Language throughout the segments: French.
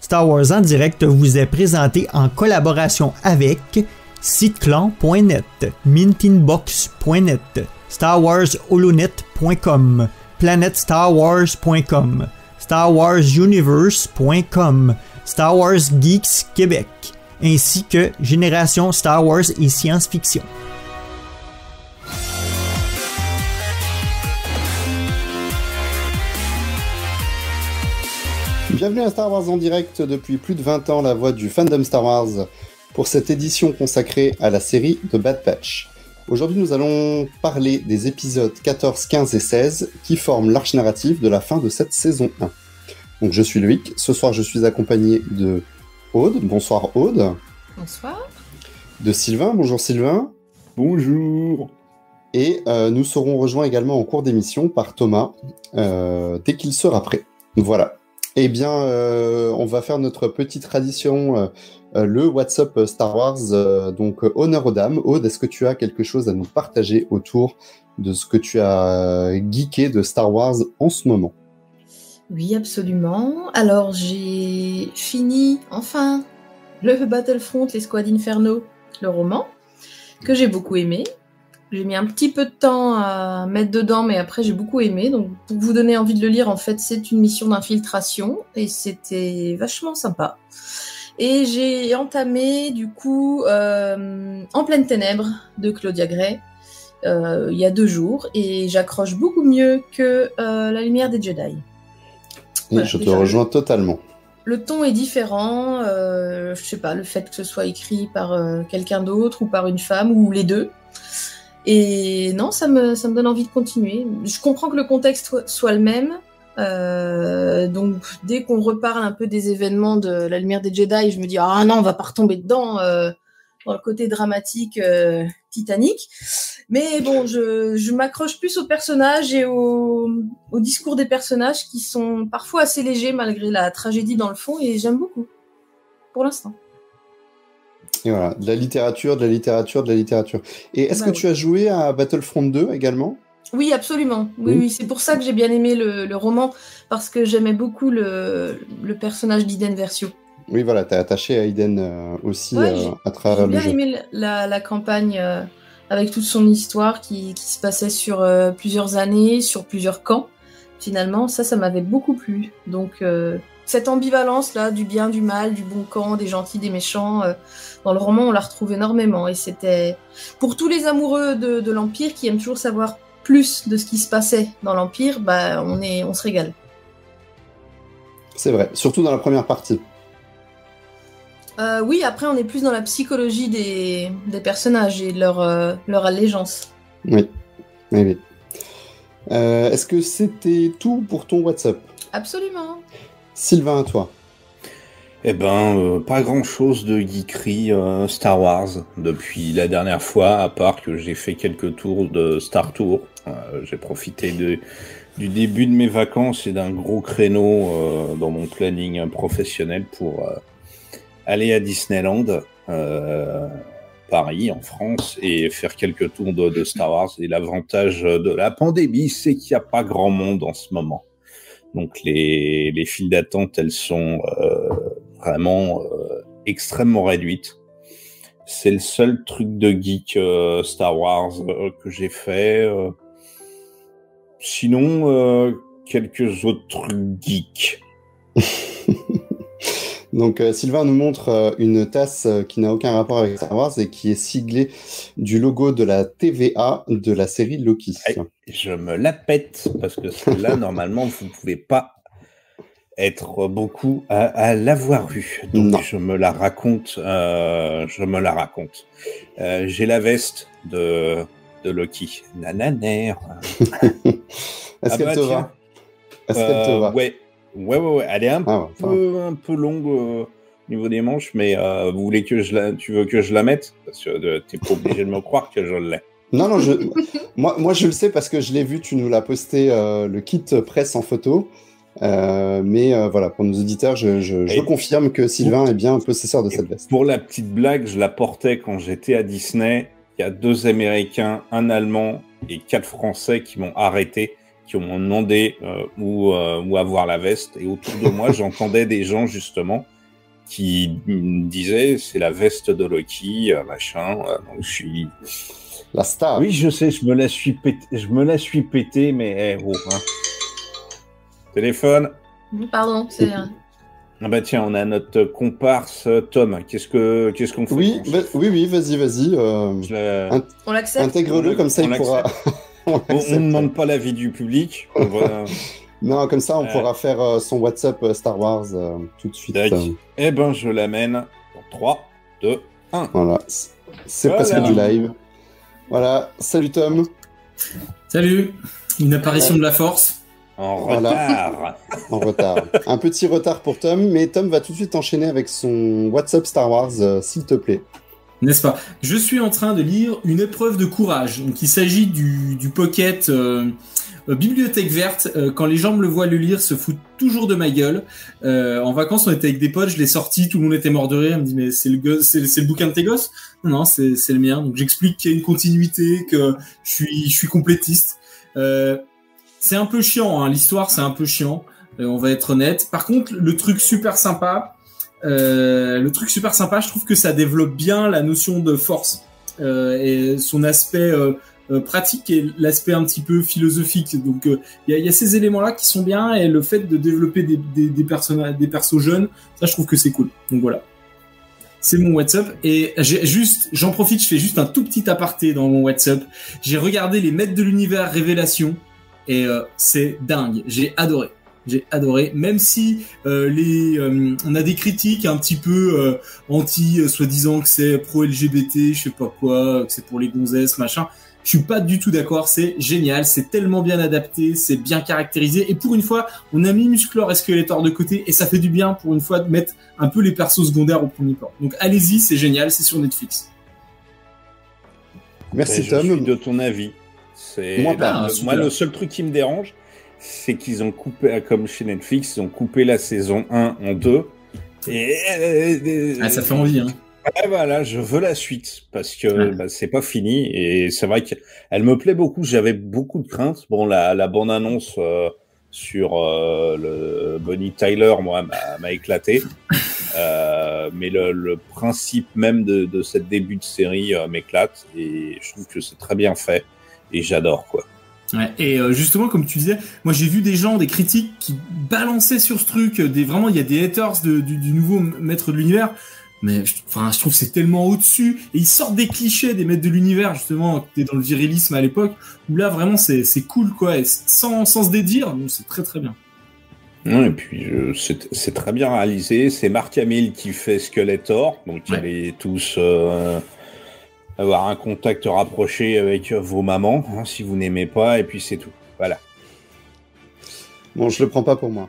Star Wars en direct vous est présenté en collaboration avec siteclan.net, mintinbox.net, starwarsholonet.com, planetstarwars.com, starwarsuniverse.com, Star Wars Geeks Québec, ainsi que Génération Star Wars et Science-Fiction. Bienvenue à Star Wars en direct depuis plus de 20 ans, la voix du fandom Star Wars, pour cette édition consacrée à la série de Bad Batch. Aujourd'hui, nous allons parler des épisodes 14, 15 et 16 qui forment l'arche narrative de la fin de cette saison 1. Donc je suis Loïc, ce soir je suis accompagné de Aude. Bonsoir Aude. Bonsoir. De Sylvain. Bonjour Sylvain. Bonjour. Et nous serons rejoints également en cours d'émission par Thomas, dès qu'il sera prêt. Voilà. Eh bien, on va faire notre petite tradition, le WhatsApp Star Wars, donc honneur aux dames. Aude, est-ce que tu as quelque chose à nous partager autour de ce que tu as geeké de Star Wars en ce moment? Oui, absolument. Alors, j'ai fini, enfin, le Battlefront, l'Escouade Inferno, le roman, que j'ai beaucoup aimé. J'ai mis un petit peu de temps à mettre dedans, mais après j'ai beaucoup aimé. Donc pour vous donner envie de le lire, en fait, c'est une mission d'infiltration et c'était vachement sympa. Et j'ai entamé du coup En pleine ténèbres de Claudia Gray il y a 2 jours et j'accroche beaucoup mieux que La lumière des Jedi. Voilà, je te rejoins totalement. Le ton est différent, je sais pas, le fait que ce soit écrit par quelqu'un d'autre ou par une femme ou les deux. Et non, ça me donne envie de continuer. Je comprends que le contexte soit le même. Donc, dès qu'on reparle un peu des événements de La lumière des Jedi, je me dis « Ah non, on va pas retomber dedans dans le côté dramatique Titanic ». Mais bon, je m'accroche plus aux personnages et au discours des personnages qui sont parfois assez légers malgré la tragédie dans le fond. Et j'aime beaucoup, pour l'instant. Et voilà, de la littérature. Et est-ce que tu as joué à Battlefront 2 également? Oui, absolument. Oui, c'est pour ça que j'ai bien aimé le roman, parce que j'aimais beaucoup le personnage d'Iden Versio. Oui, voilà, t'es attaché à Iden aussi à travers le jeu. J'ai bien aimé la campagne avec toute son histoire qui se passait sur plusieurs années, sur plusieurs camps. Finalement, ça m'avait beaucoup plu. Donc, cette ambivalence-là, du bien, du mal, du bon camp, des gentils, des méchants, dans le roman, on la retrouve énormément. Et c'était pour tous les amoureux de l'Empire qui aiment toujours savoir plus de ce qui se passait dans l'Empire, bah, on se régale. C'est vrai, surtout dans la première partie. Oui, après, on est plus dans la psychologie des personnages et leur allégeance. Oui. Est-ce que c'était tout pour ton WhatsApp? Absolument. Sylvain, à toi. Eh ben, pas grand-chose de geekerie Star Wars depuis la dernière fois, à part que j'ai fait quelques tours de Star Tour. J'ai profité du début de mes vacances et d'un gros créneau dans mon planning professionnel pour aller à Disneyland, Paris, en France, et faire quelques tours de Star Wars. Et l'avantage de la pandémie, c'est qu'il n'y a pas grand monde en ce moment. Donc les files d'attente, elles sont vraiment extrêmement réduites. C'est le seul truc de geek Star Wars que j'ai fait. Sinon, quelques autres trucs geeks. Donc Sylvain nous montre une tasse qui n'a aucun rapport avec Star Wars et qui est siglée du logo de la TVA de la série Loki. Je me la pète, parce que celle-là, normalement, vous ne pouvez pas être beaucoup à l'avoir vue. Donc non. Je me la raconte. J'ai la veste de Loki. Nananer. Est-ce qu'elle te va? Est-ce qu'elle te va? Ouais. Elle est un peu longue au niveau des manches, mais tu veux que je la mette? Parce que t'es pas obligé de me croire que je l'ai. Non, moi je le sais parce que je l'ai vu, tu nous l'as posté, le kit presse en photo. Mais voilà, pour nos auditeurs, je confirme que Sylvain est bien un possesseur de cette veste. Pour la petite blague, je la portais quand j'étais à Disney. Il y a 2 Américains, un Allemand et 4 Français qui m'ont arrêté, qui m'ont demandé où avoir la veste. Et autour de moi, j'entendais des gens justement qui me disait c'est la veste de Loki, machin. Donc je suis la star. Oui, je sais, je me la suis pété, mais oh, hein. Téléphone. Pardon, c'est. Ah bah tiens, on a notre comparse Tom. Qu'est-ce qu'on fait? Oui, oui, vas-y. On l'accepte. Intègre-le, comme ça il pourra. On ne demande pas l'avis du public. Non, comme ça on pourra faire son WhatsApp Star Wars tout de suite. Eh ben, je l'amène dans 3, 2, 1. Voilà, c'est presque du live. Voilà, salut Tom. Salut, une apparition de la force. En retard. En retard. Un petit retard pour Tom, mais Tom va tout de suite enchaîner avec son WhatsApp Star Wars, s'il te plaît. N'est-ce pas? Je suis en train de lire une épreuve de courage. Donc, il s'agit du Pocket Bibliothèque verte. Quand les gens me le voient le lire, se foutent toujours de ma gueule. En vacances, on était avec des potes, je l'ai sorti, tout le monde était mort de rire. Il me dit mais c'est le bouquin de tes gosses? Non, c'est le mien. Donc j'explique qu'il y a une continuité, que je suis complétiste. C'est un peu chiant, hein. L'histoire c'est un peu chiant. On va être honnête. Par contre, le truc super sympa, je trouve que ça développe bien la notion de force et son aspect pratique et l'aspect un petit peu philosophique. Donc il y a ces éléments-là qui sont bien, et le fait de développer des persos jeunes, ça je trouve que c'est cool. Donc voilà. C'est mon WhatsApp, et j'en profite, je fais juste un tout petit aparté dans mon WhatsApp. J'ai regardé les Maîtres de l'Univers Révélation, et c'est dingue. J'ai adoré, même si on a des critiques un petit peu anti, soi-disant que c'est pro-LGBT, je sais pas quoi, que c'est pour les gonzesses, machin. Je suis pas du tout d'accord, c'est génial, c'est tellement bien adapté, c'est bien caractérisé, et pour une fois, on a mis Musclor et Skeletor de côté, et ça fait du bien pour une fois de mettre un peu les persos secondaires au premier plan. Donc allez-y, c'est génial, c'est sur Netflix. Merci Tom. Je suis de ton avis. Moi, le seul truc qui me dérange, c'est qu'ils ont coupé, comme chez Netflix, ils ont coupé la saison 1 en 2. Ça fait envie, hein. Ouais, voilà, je veux la suite, parce que c'est pas fini, et c'est vrai qu'elle me plaît beaucoup. J'avais beaucoup de craintes. Bon, la bande-annonce sur le Bonnie Tyler, moi, m'a éclaté. Mais le principe même de cette début de série m'éclate, et je trouve que c'est très bien fait, et j'adore, quoi. Ouais, et justement, comme tu disais, moi j'ai vu des gens, des critiques qui balançaient sur ce truc, vraiment il y a des haters du nouveau Maître de l'Univers, mais je trouve que c'est tellement au-dessus, et ils sortent des clichés des Maîtres de l'Univers, justement, qui étaient dans le virilisme à l'époque, où là vraiment c'est cool, quoi, et sans se dédire, donc c'est très très bien. Et puis c'est très bien réalisé. C'est Mark Hamill qui fait Skeletor, donc allez tous avoir un contact rapproché avec vos mamans, hein, si vous n'aimez pas, et puis c'est tout. Voilà. Bon, je le prends pas pour moi.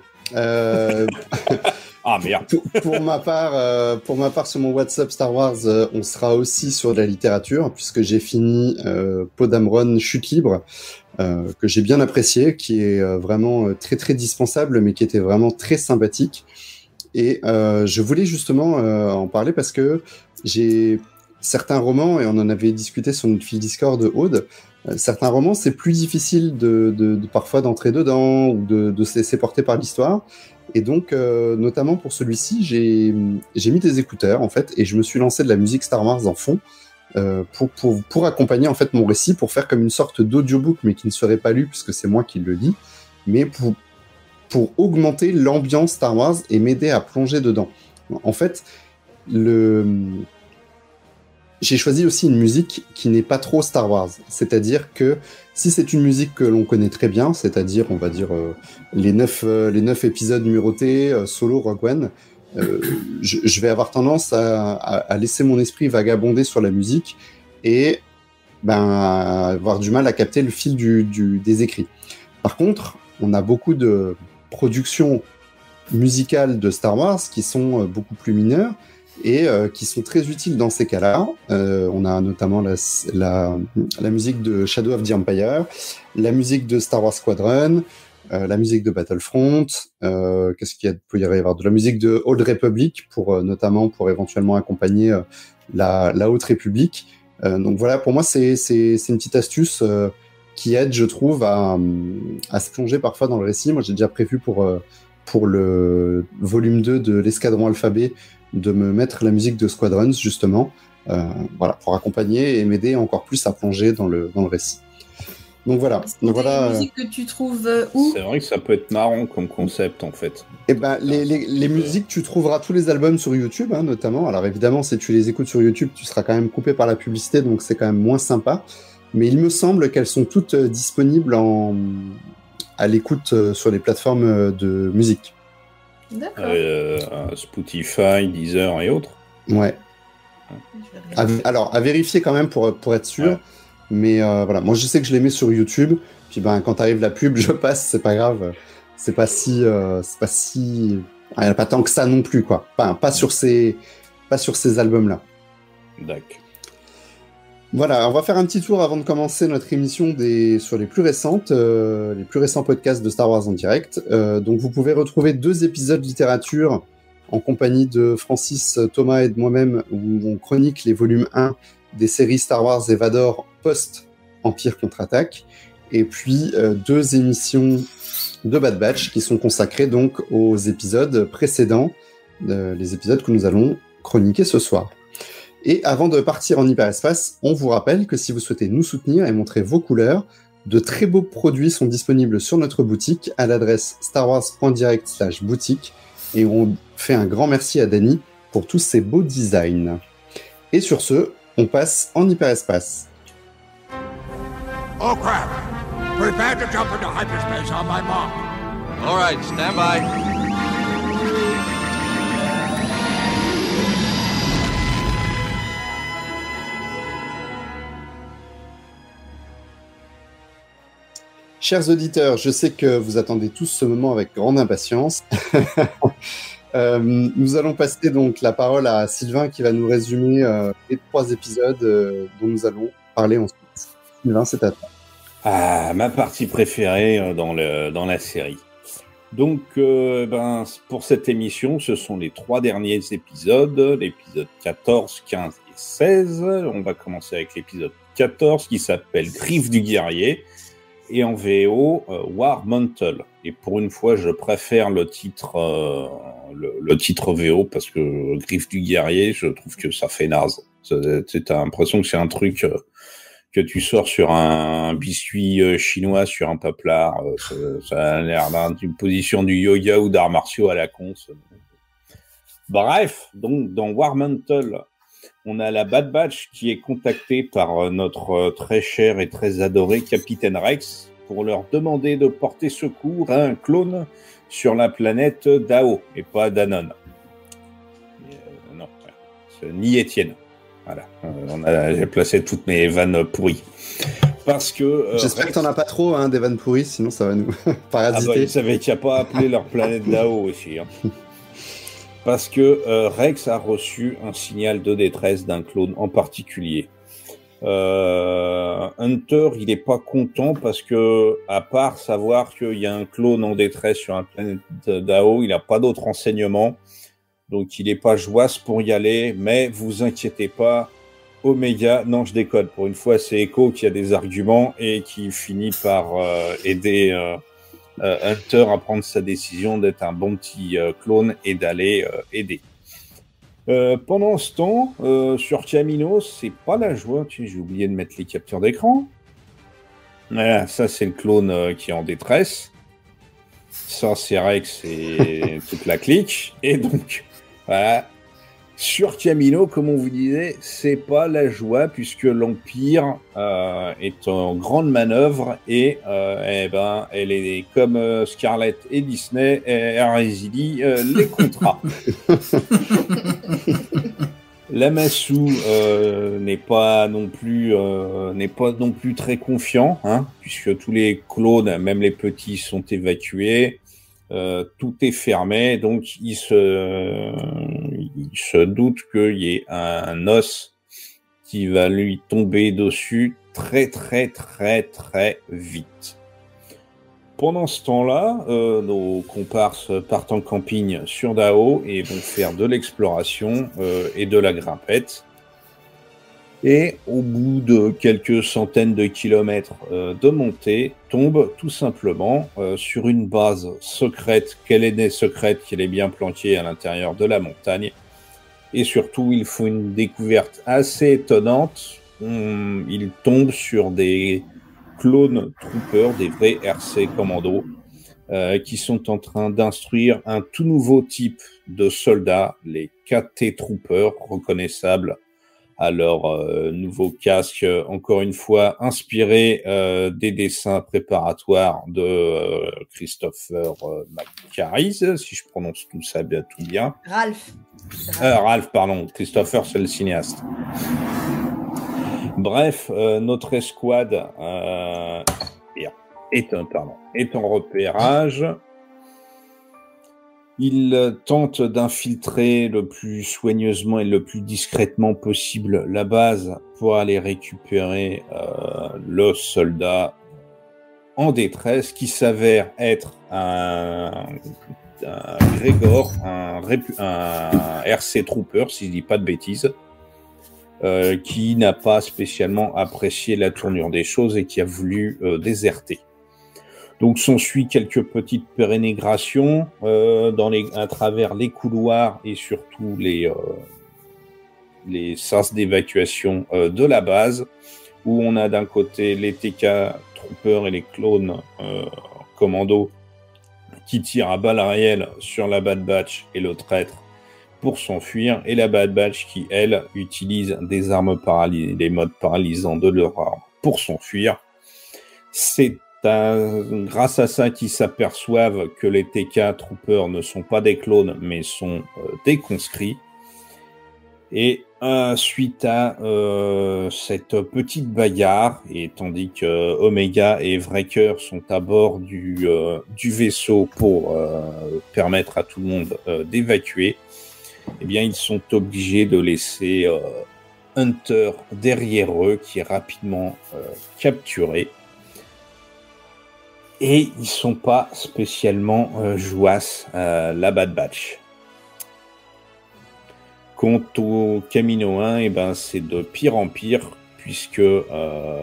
Ah merde. Pour ma part, sur mon WhatsApp Star Wars, on sera aussi sur de la littérature, puisque j'ai fini Poe Dameron Chute libre, que j'ai bien apprécié, qui est vraiment très très dispensable, mais qui était vraiment très sympathique. Et je voulais justement en parler parce que j'ai certains romans, et on en avait discuté sur notre fil Discord de Aude, certains romans, c'est plus difficile de parfois d'entrer dedans ou de se laisser porter par l'histoire. Et donc, notamment pour celui-ci, j'ai mis des écouteurs, en fait, et je me suis lancé de la musique Star Wars en fond pour accompagner, en fait, mon récit, pour faire comme une sorte d'audiobook, mais qui ne serait pas lu, puisque c'est moi qui le lis, mais pour augmenter l'ambiance Star Wars et m'aider à plonger dedans. En fait, j'ai choisi aussi une musique qui n'est pas trop Star Wars. C'est-à-dire que si c'est une musique que l'on connaît très bien, c'est-à-dire, on va dire, les 9 épisodes numérotés, Solo, Rogue One, je vais avoir tendance à laisser mon esprit vagabonder sur la musique et avoir du mal à capter le fil des écrits. Par contre, on a beaucoup de productions musicales de Star Wars qui sont beaucoup plus mineures et qui sont très utiles dans ces cas-là. On a notamment la musique de Shadow of the Empire, la musique de Star Wars Squadron, la musique de Battlefront, qu'est-ce qu'il y a, peut y avoir de la musique de Old Republic, notamment pour éventuellement accompagner la Haute République. Donc voilà, pour moi, c'est une petite astuce qui aide, je trouve, à se plonger parfois dans le récit. Moi, j'ai déjà prévu pour pour le volume 2 de l'Escadron Alphabet de me mettre la musique de Squadrons, justement, voilà, pour accompagner et m'aider encore plus à plonger dans le récit. Donc voilà. Donc voilà. Musique que tu trouves où? C'est vrai que ça peut être marrant comme concept en fait. Eh ben, les musiques, tu trouveras tous les albums sur YouTube, hein, notamment. Alors évidemment, si tu les écoutes sur YouTube, tu seras quand même coupé par la publicité, donc c'est quand même moins sympa. Mais il me semble qu'elles sont toutes disponibles à l'écoute sur les plateformes de musique. D'accord. Spotify, Deezer et autres. Ouais. Alors, à vérifier quand même pour être sûr. Ouais. Mais voilà, moi je sais que je les mets sur YouTube. Puis ben quand arrive la pub, je passe, c'est pas grave. C'est pas si, il n'y a pas tant que ça non plus, quoi. Pas sur ces albums-là. D'accord. Voilà, on va faire un petit tour avant de commencer notre émission sur les plus récents podcasts de Star Wars en direct. Donc vous pouvez retrouver 2 épisodes littérature en compagnie de Francis, Thomas et de moi-même, où on chronique les volumes 1 des séries Star Wars et Vador post-Empire contre-attaque. Et puis 2 émissions de Bad Batch qui sont consacrées donc aux épisodes précédents, les épisodes que nous allons chroniquer ce soir. Et avant de partir en hyperespace, on vous rappelle que si vous souhaitez nous soutenir et montrer vos couleurs, de très beaux produits sont disponibles sur notre boutique à l'adresse starwars.direct/boutique et on fait un grand merci à Dany pour tous ces beaux designs. Et sur ce, on passe en hyperespace. Oh crap! Prepare to jump into hyperspace on my mark. All right, stand by. Chers auditeurs, je sais que vous attendez tous ce moment avec grande impatience. Nous allons passer donc la parole à Sylvain qui va nous résumer les 3 épisodes dont nous allons parler ensuite. Sylvain, c'est à toi. Ah, ma partie préférée dans la série. Donc, pour cette émission, ce sont les 3 derniers épisodes, l'épisode 14, 15 et 16. On va commencer avec l'épisode 14 qui s'appelle Griffe du guerrier. Et en VO, War Mantle. Et pour une fois, je préfère le titre VO parce que Griffe du guerrier, je trouve que ça fait naze. T'as l'impression que c'est un truc que tu sors sur un biscuit chinois, sur un paplard. Ça a l'air d'une position du yoga ou d'arts martiaux à la con. Bref, donc dans War Mantle, on a la Bad Batch qui est contactée par notre très cher et très adoré Capitaine Rex pour leur demander de porter secours à un clone sur la planète Dao et pas Danon. Non, c'est ni Étienne. Voilà, j'ai placé toutes mes vannes pourries. Parce que j'espère que t'en as pas trop, hein, des vannes pourries, sinon ça va nous parasiter. Ah bah, ils savaient qu'il n'y a pas appelé leur planète Dao aussi. Hein. Parce que Rex a reçu un signal de détresse d'un clone en particulier. Hunter, il est pas content parce que, à part savoir qu'il y a un clone en détresse sur la planète Dao, il n'a pas d'autres renseignements. Donc, il n'est pas joasse pour y aller. Mais vous inquiétez pas, Omega, non, je déconne. Pour une fois, c'est Echo qui a des arguments et qui finit par aider Hunter à prendre sa décision d'être un bon petit clone et d'aller aider. Pendant ce temps, sur Kamino, c'est pas la joie. J'ai oublié de mettre les captures d'écran. Voilà, ça c'est le clone qui est en détresse. Ça c'est Rex et toute la clique. Et donc, voilà. Sur Kamino, comme on vous disait, c'est pas la joie puisque l'Empire est en grande manœuvre et elle est comme Scarlett et Disney, elle résilie les contrats. Lamassou n'est pas non plus très confiant, hein, puisque tous les clones, même les petits, sont évacués. Tout est fermé, donc il se doute qu'il y ait un os qui va lui tomber dessus très très très très vite. Pendant ce temps-là, nos comparses partent en camping sur Dao et vont faire de l'exploration et de la grimpette. Et au bout de quelques centaines de kilomètres de montée, tombe tout simplement sur une base secrète, qu'elle est secrète, qu'elle est bien planquée à l'intérieur de la montagne. Et surtout, il faut une découverte assez étonnante. Il tombe sur des clones troopers, des vrais RC commandos, qui sont en train d'instruire un tout nouveau type de soldats, les KT troopers, reconnaissables à leur nouveau casque, encore une fois inspiré des dessins préparatoires de Christopher McQuarrie, si je prononce tout ça tout bien. Ralph, pardon. Christopher, c'est le cinéaste. Bref, notre escouade est en repérage. Il tente d'infiltrer le plus soigneusement et le plus discrètement possible la base pour aller récupérer le soldat en détresse qui s'avère être un Grégor, un RC Trooper, si je dis pas de bêtises, qui n'a pas spécialement apprécié la tournure des choses et qui a voulu déserter. Donc s'ensuit quelques petites pérénégrations à travers les couloirs et surtout les sas d'évacuation de la base, où on a d'un côté les TK Troopers et les clones commandos qui tirent à balles réelles sur la Bad Batch et le traître pour s'enfuir, et la Bad Batch qui, elle, utilise des armes des modes paralysants de leur arme pour s'enfuir. C'est grâce à ça qu'ils s'aperçoivent que les TK Troopers ne sont pas des clones, mais sont des conscrits. Et suite à cette petite bagarre, et tandis que Omega et Wrecker sont à bord du vaisseau pour permettre à tout le monde d'évacuer, eh bien ils sont obligés de laisser Hunter derrière eux, qui est rapidement capturé. Et ils sont pas spécialement jouasses, la Bad Batch. Quant au Camino 1, eh ben, c'est de pire en pire, puisque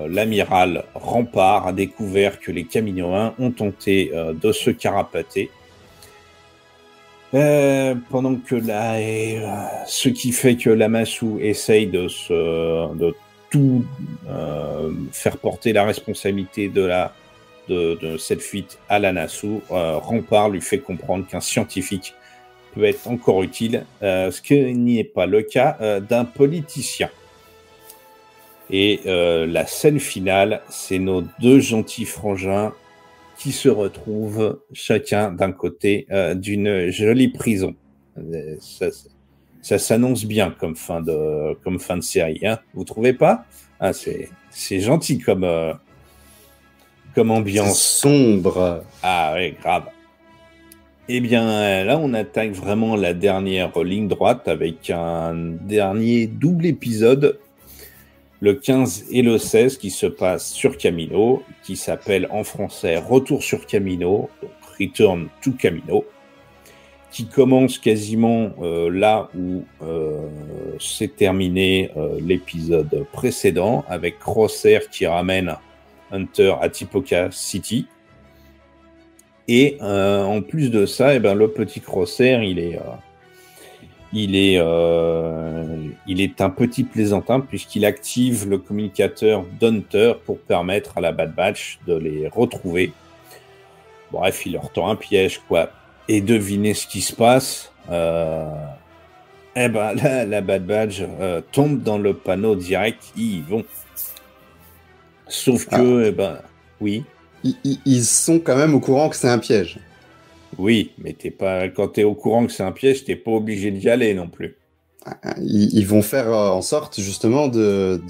l'amiral Rempart a découvert que les Camino 1 ont tenté de se carapater. Pendant que ce qui fait que Lamassu essaye de tout faire porter la responsabilité de cette fuite à la Nassau, Rempart lui fait comprendre qu'un scientifique peut être encore utile, ce qui n'y est pas le cas d'un politicien. Et la scène finale, c'est nos deux gentils frangins qui se retrouvent chacun d'un côté d'une jolie prison. Ça s'annonce bien comme fin de série, hein, vous trouvez pas? Ah, c'est gentil comme ambiance. C'est sombre. Ah oui, grave. Eh bien, là, on attaque vraiment la dernière ligne droite avec un dernier double épisode, le 15 et le 16, qui se passe sur Camino, qui s'appelle en français Retour sur Camino, donc Return to Camino, qui commence quasiment là où s'est terminé l'épisode précédent, avec Crosshair qui ramène Hunter à Tipoca City. Et en plus de ça, eh ben, le petit Crosshair, il est un petit plaisantin, puisqu'il active le communicateur d'Hunter pour permettre à la Bad Batch de les retrouver. Bref, il leur tend un piège, quoi. Et devinez ce qui se passe. Eh ben, la Bad Batch tombe dans le panneau direct, ils y vont. Sauf que, eh ben, oui. Ils sont quand même au courant que c'est un piège. Oui, mais quand t'es au courant que c'est un piège, t'es pas obligé d'y aller non plus. Ils vont faire en sorte justement de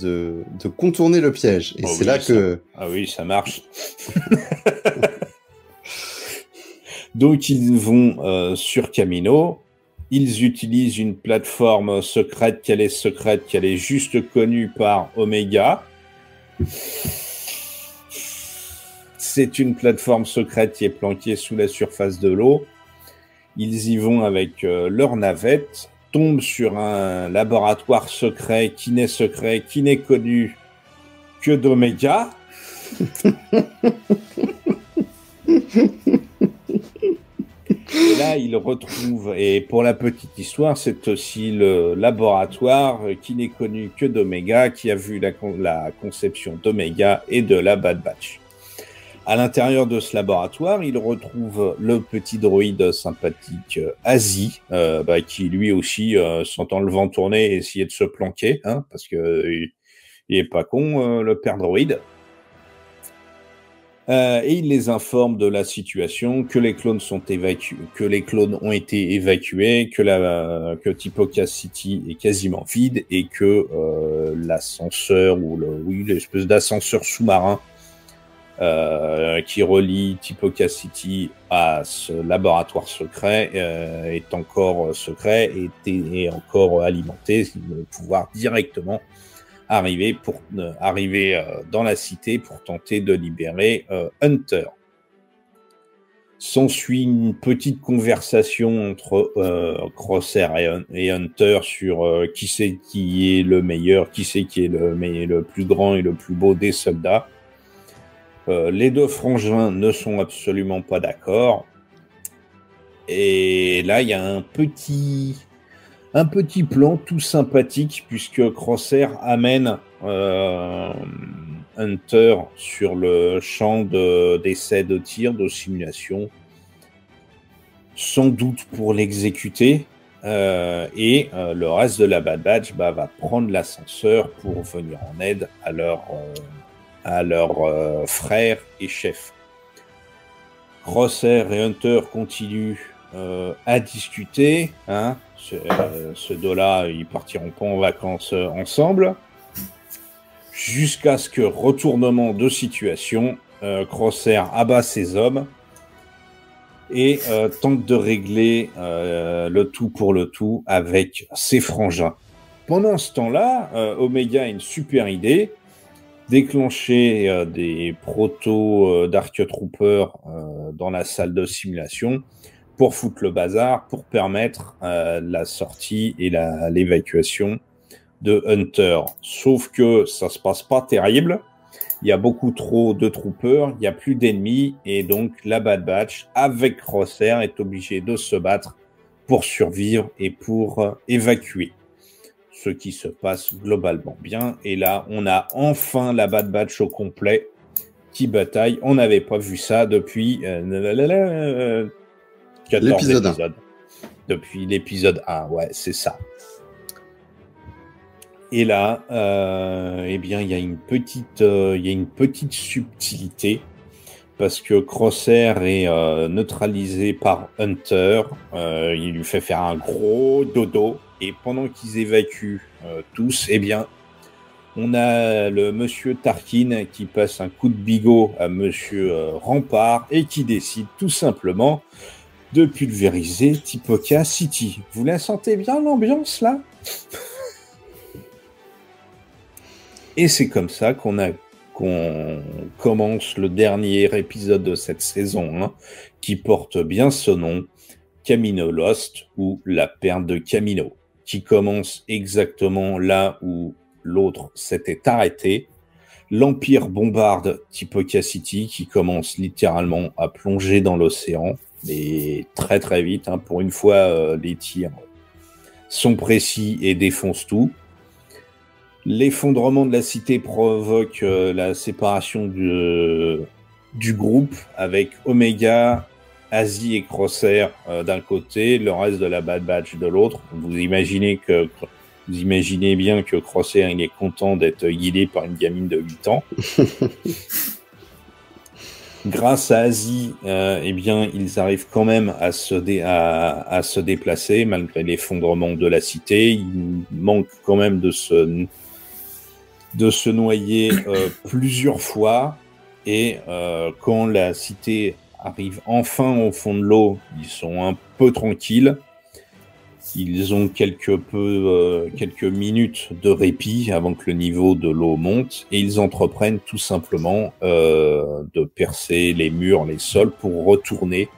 contourner le piège. Et c'est là que... Ah oui, ça marche. Donc ils vont sur Camino. Ils utilisent une plateforme secrète qu'elle est juste connue par Omega. C'est une plateforme secrète qui est planquée sous la surface de l'eau. Ils y vont avec leur navette, tombe sur un laboratoire secret qui n'est connu que d'Omega. Et là, il retrouve, et pour la petite histoire, c'est aussi le laboratoire qui n'est connu que d'Omega, qui a vu la conception d'Omega et de la Bad Batch. À l'intérieur de ce laboratoire, il retrouve le petit droïde sympathique Asie, qui lui aussi sentant le vent tourner et essayer de se planquer, hein, parce que il est pas con, le père droïde. Et il les informe de la situation, que les clones sont évacués, que les clones ont été évacués, que Tipoca City est quasiment vide et que l'ascenseur l'espèce d'ascenseur sous-marin qui relie Tipoca City à ce laboratoire secret est encore secret et est encore alimenté, de pouvoir directement arriver dans la cité pour tenter de libérer Hunter. S'ensuit une petite conversation entre Crosshair et Hunter sur qui c'est qui est le meilleur, qui c'est qui est le plus grand et le plus beau des soldats. Les deux frangins ne sont absolument pas d'accord. Et là, il y a un petit plan tout sympathique puisque Crosshair amène Hunter sur le champ d'essai de tir, de simulation, sans doute pour l'exécuter. Et le reste de la Bad Batch va prendre l'ascenseur pour venir en aide à leur frère et chef. Crosshair et Hunter continuent à discuter, hein. Ce deux-là, ils partiront pas en vacances ensemble, jusqu'à ce que, retournement de situation, Crosshair abat ses hommes et tente de régler le tout pour le tout avec ses frangins. Pendant ce temps-là, Omega a une super idée, déclencher des protos Dark Troopers dans la salle de simulation pour foutre le bazar, pour permettre la sortie et l'évacuation de Hunter. Sauf que ça se passe pas terrible. Il y a beaucoup trop de troopers, il y a plus d'ennemis, et donc la Bad Batch, avec Crosshair, est obligée de se battre pour survivre et pour évacuer. Ce qui se passe globalement bien. Et là, on a enfin la Bad Batch au complet qui bataille. On n'avait pas vu ça depuis 14 épisodes. Depuis l'épisode 1, ouais, c'est ça. Et là, eh bien, il y a une petite subtilité parce que Crosshair est neutralisé par Hunter. Il lui fait faire un gros dodo et pendant qu'ils évacuent tous, eh bien, on a le monsieur Tarkin qui passe un coup de bigot à monsieur Rampart et qui décide tout simplement de pulvériser Tipoca City. Vous la sentez bien l'ambiance là? Et c'est comme ça qu'on commence le dernier épisode de cette saison 1 qui porte bien ce nom, Kamino Lost ou La Perte de Kamino, qui commence exactement là où l'autre s'était arrêté. L'Empire bombarde Tipoca City qui commence littéralement à plonger dans l'océan, mais très très vite. Hein. Pour une fois, les tirs sont précis et défoncent tout. L'effondrement de la cité provoque la séparation du groupe avec Omega, Asie et Crosshair d'un côté, le reste de la Bad Batch de l'autre. Vous imaginez bien que Crosshair il est content d'être guidé par une gamine de 8 ans. Grâce à Asie, eh bien, ils arrivent quand même à se déplacer malgré l'effondrement de la cité. Il manque quand même de se noyer plusieurs fois. Et quand la cité arrive enfin au fond de l'eau, ils sont un peu tranquilles. Ils ont quelques minutes de répit avant que le niveau de l'eau monte et ils entreprennent tout simplement de percer les murs, les sols pour retourner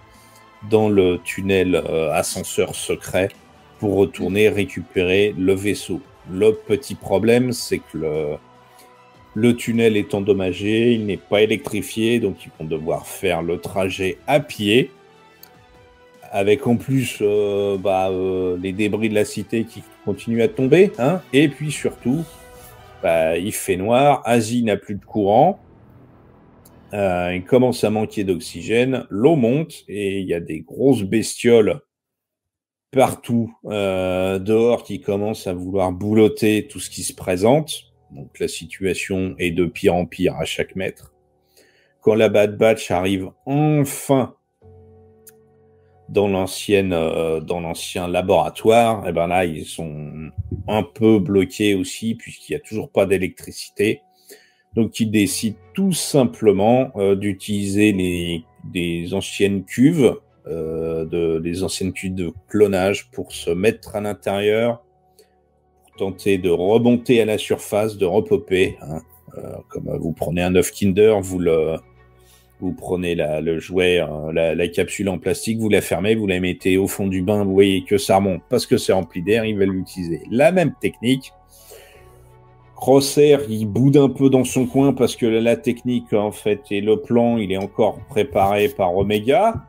dans le tunnel ascenseur secret pour retourner récupérer le vaisseau. Le petit problème, c'est que le tunnel est endommagé, il n'est pas électrifié, donc ils vont devoir faire le trajet à pied, avec en plus les débris de la cité qui continuent à tomber, hein, et puis surtout, il fait noir, Asie n'a plus de courant, il commence à manquer d'oxygène, l'eau monte, et il y a des grosses bestioles partout dehors qui commencent à vouloir boulotter tout ce qui se présente. Donc la situation est de pire en pire à chaque mètre. Quand la Bad Batch arrive enfin dans l'ancien laboratoire, et ben là ils sont un peu bloqués aussi puisqu'il y a toujours pas d'électricité. Donc ils décident tout simplement d'utiliser des anciennes cuves, des anciennes cuves de clonage pour se mettre à l'intérieur, tenter de remonter à la surface, de repopper, hein. Comme vous prenez un œuf Kinder, vous prenez le jouet, la capsule en plastique, vous la fermez, vous la mettez au fond du bain, vous voyez que ça remonte parce que c'est rempli d'air, ils veulent l'utiliser. La même technique. Crosshair, il boude un peu dans son coin parce que la technique, en fait, et le plan, il est encore préparé par Omega,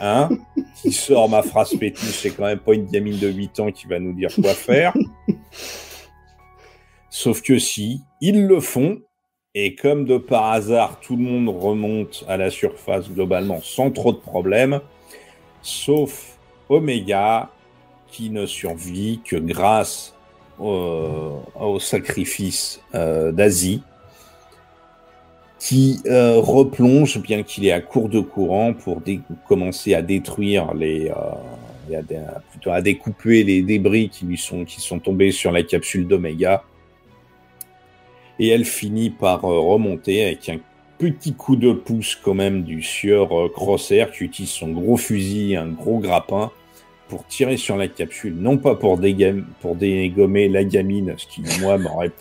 hein, qui sort ma phrase pétiche, c'est quand même pas une gamine de 8 ans qui va nous dire quoi faire. Sauf que si, ils le font, et comme de par hasard, tout le monde remonte à la surface globalement sans trop de problèmes, sauf Omega, qui ne survit que grâce au sacrifice d'Asie, qui replonge, bien qu'il est à court de courant, pour commencer à détruire plutôt à découper les débris qui sont tombés sur la capsule d'Omega. Et elle finit par remonter avec un petit coup de pouce quand même du sieur Crosshair qui utilise son gros fusil, un gros grappin, pour tirer sur la capsule, non pas pour dégommer la gamine, ce qui, moi, m'aurait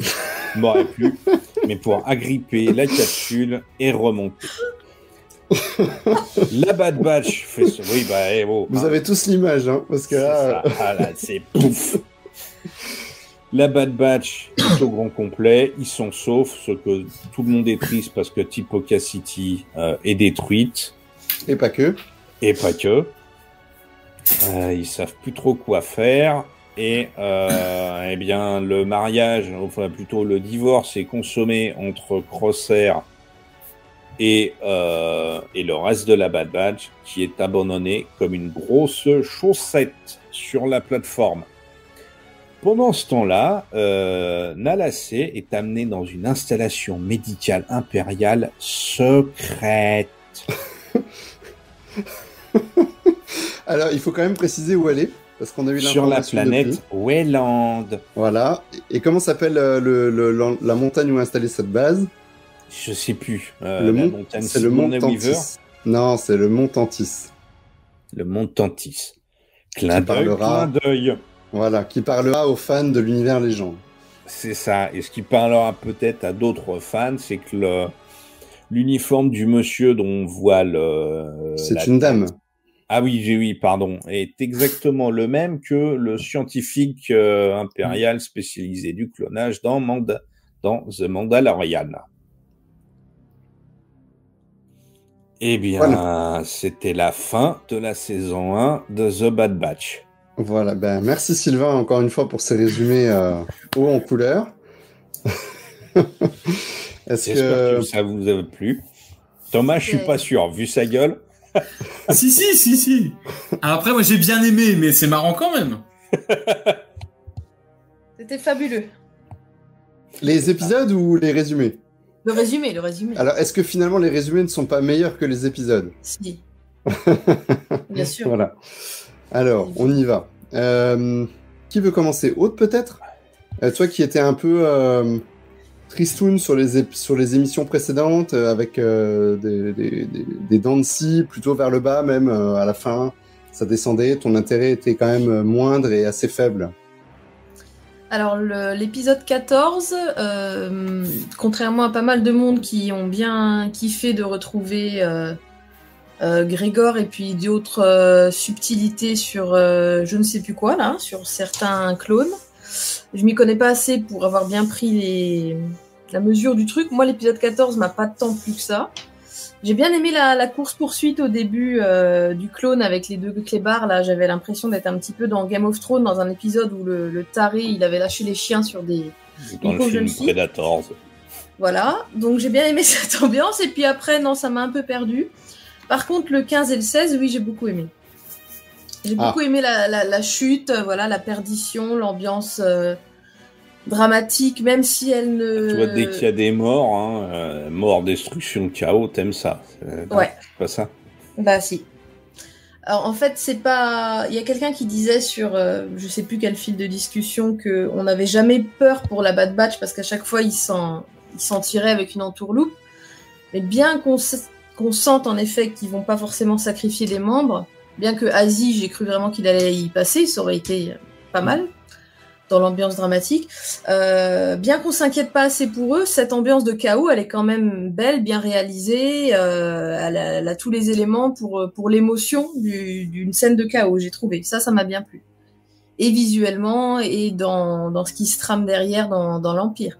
plu, mais pour agripper la capsule et remonter. La Bad Batch fait ce... Oui, vous avez tous l'image, hein, parce que là... c'est pouf. La Bad Batch est au grand complet, ils sont saufs, ce que tout le monde est triste parce que Tipoca City est détruite. Et pas que. Ils savent plus trop quoi faire et eh bien le mariage, enfin plutôt le divorce est consommé entre Crosshair et le reste de la Bad Batch qui est abandonné comme une grosse chaussette sur la plateforme. Pendant ce temps-là, Nala Se est amenée dans une installation médicale impériale secrète. Alors, il faut quand même préciser où elle est, parce qu'on a eu sur la l'information planète Wayland. Voilà. Et comment s'appelle la montagne où est installée cette base? Je sais plus. C'est le mont Tantis. Non, c'est le mont Tantis. Le mont Tantis. Clin d'œil. Voilà, qui parlera aux fans de l'univers légende. C'est ça. Et ce qui parlera peut-être à d'autres fans, c'est que l'uniforme du monsieur dont on voit c'est une dame. Ah oui, pardon. Est exactement le même que le scientifique impérial spécialisé du clonage dans The Mandalorian. Eh bien, voilà. C'était la fin de la saison 1 de The Bad Batch. Voilà, merci Sylvain encore une fois pour ces résumés haut en couleur. J'espère que ça vous a plu. Thomas, je suis pas sûr, vu sa gueule. Si. Après, moi j'ai bien aimé, mais c'est marrant quand même. C'était fabuleux. Les épisodes ou les résumés? Le résumé. Alors, est-ce que finalement les résumés ne sont pas meilleurs que les épisodes? Si. Bien sûr. Voilà. Alors, on y va. Qui veut commencer? Aude, peut-être? Toi qui étais un peu tristoun sur les émissions précédentes, avec des dents de scie plutôt vers le bas, même à la fin, ça descendait. Ton intérêt était quand même moindre et assez faible. Alors, l'épisode 14, contrairement à pas mal de monde qui ont bien kiffé de retrouver Grégor et puis d'autres subtilités sur je ne sais plus quoi là, sur certains clones. Je m'y connais pas assez pour avoir bien pris la mesure du truc. Moi, l'épisode 14 m'a pas tant plu que ça. J'ai bien aimé la course-poursuite au début du clone avec les deux clébards. Là, j'avais l'impression d'être un petit peu dans Game of Thrones, dans un épisode où le taré, il avait lâché les chiens sur des dans le film Predators. Voilà, donc j'ai bien aimé cette ambiance. Et puis après, non, ça m'a un peu perdu. Par contre, le 15 et le 16, oui, j'ai beaucoup aimé. J'ai beaucoup aimé la chute, voilà, la perdition, l'ambiance dramatique, même si elle ne... Tu vois, dès qu'il y a des morts, mort, destruction, chaos, t'aimes ça. Ouais. C'est pas ça? Bah si. Alors en fait, c'est pas... Il y a quelqu'un qui disait sur, je sais plus quel fil de discussion, qu'on n'avait jamais peur pour la Bad Batch parce qu'à chaque fois, il s'en tirait avec une entourloupe. Mais bien qu'on sente en effet qu'ils vont pas forcément sacrifier des membres, bien que Asie, j'ai cru vraiment qu'il allait y passer, ça aurait été pas mal dans l'ambiance dramatique. Bien qu'on s'inquiète pas assez pour eux, cette ambiance de chaos, elle est quand même belle, bien réalisée. Elle a tous les éléments pour l'émotion d'une scène de chaos, j'ai trouvé. Ça m'a bien plu. Et visuellement, et dans ce qui se trame derrière dans l'Empire.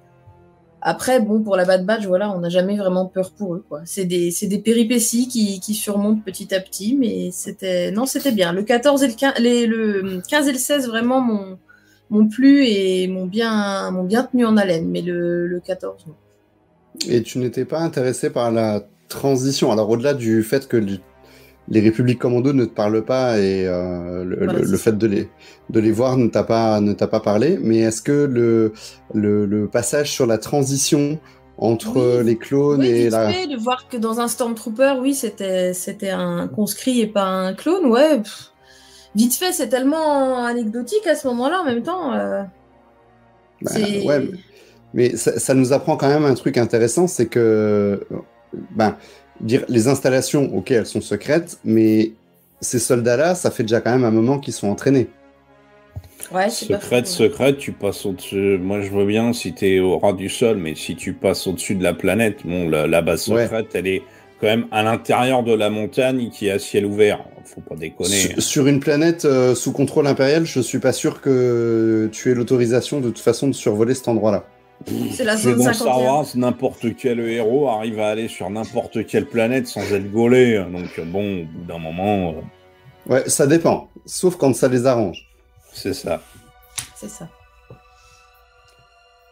Après, bon, pour la Bad Batch, voilà, on n'a jamais vraiment peur pour eux, quoi. C'est des péripéties qui surmontent petit à petit, mais c'était bien. Le 14 et le 15 et le 16, vraiment, m'ont plu et m'ont bien tenu en haleine, mais le 14, non. Et tu n'étais pas intéressé par la transition? Alors, au-delà du fait que les Républiques Commando ne te parlent pas et le fait de les voir ne t'a pas parlé, mais est-ce que le passage sur la transition entre les clones et la... Oui, de voir que dans un Stormtrooper, oui, c'était un conscrit et pas un clone, ouais. Vite fait, c'est tellement anecdotique à ce moment-là, en même temps. Ouais, mais ça nous apprend quand même un truc intéressant, c'est que... dire les installations, ok, elles sont secrètes, mais ces soldats-là, ça fait déjà quand même un moment qu'ils sont entraînés. Ouais, c'est secrète, tu passes au-dessus. Moi, je veux bien si t'es au ras du sol, mais si tu passes au-dessus de la planète, bon, la base secrète, elle est quand même à l'intérieur de la montagne qui est à ciel ouvert. Faut pas déconner. Sur une planète sous contrôle impérial, je suis pas sûr que tu aies l'autorisation de toute façon de survoler cet endroit-là. C'est la zone 51. Dans Star Wars, n'importe quel héros arrive à aller sur n'importe quelle planète sans être gaulé. Donc bon, au bout d'un moment... Ouais, ça dépend. Sauf quand ça les arrange. C'est ça. C'est ça.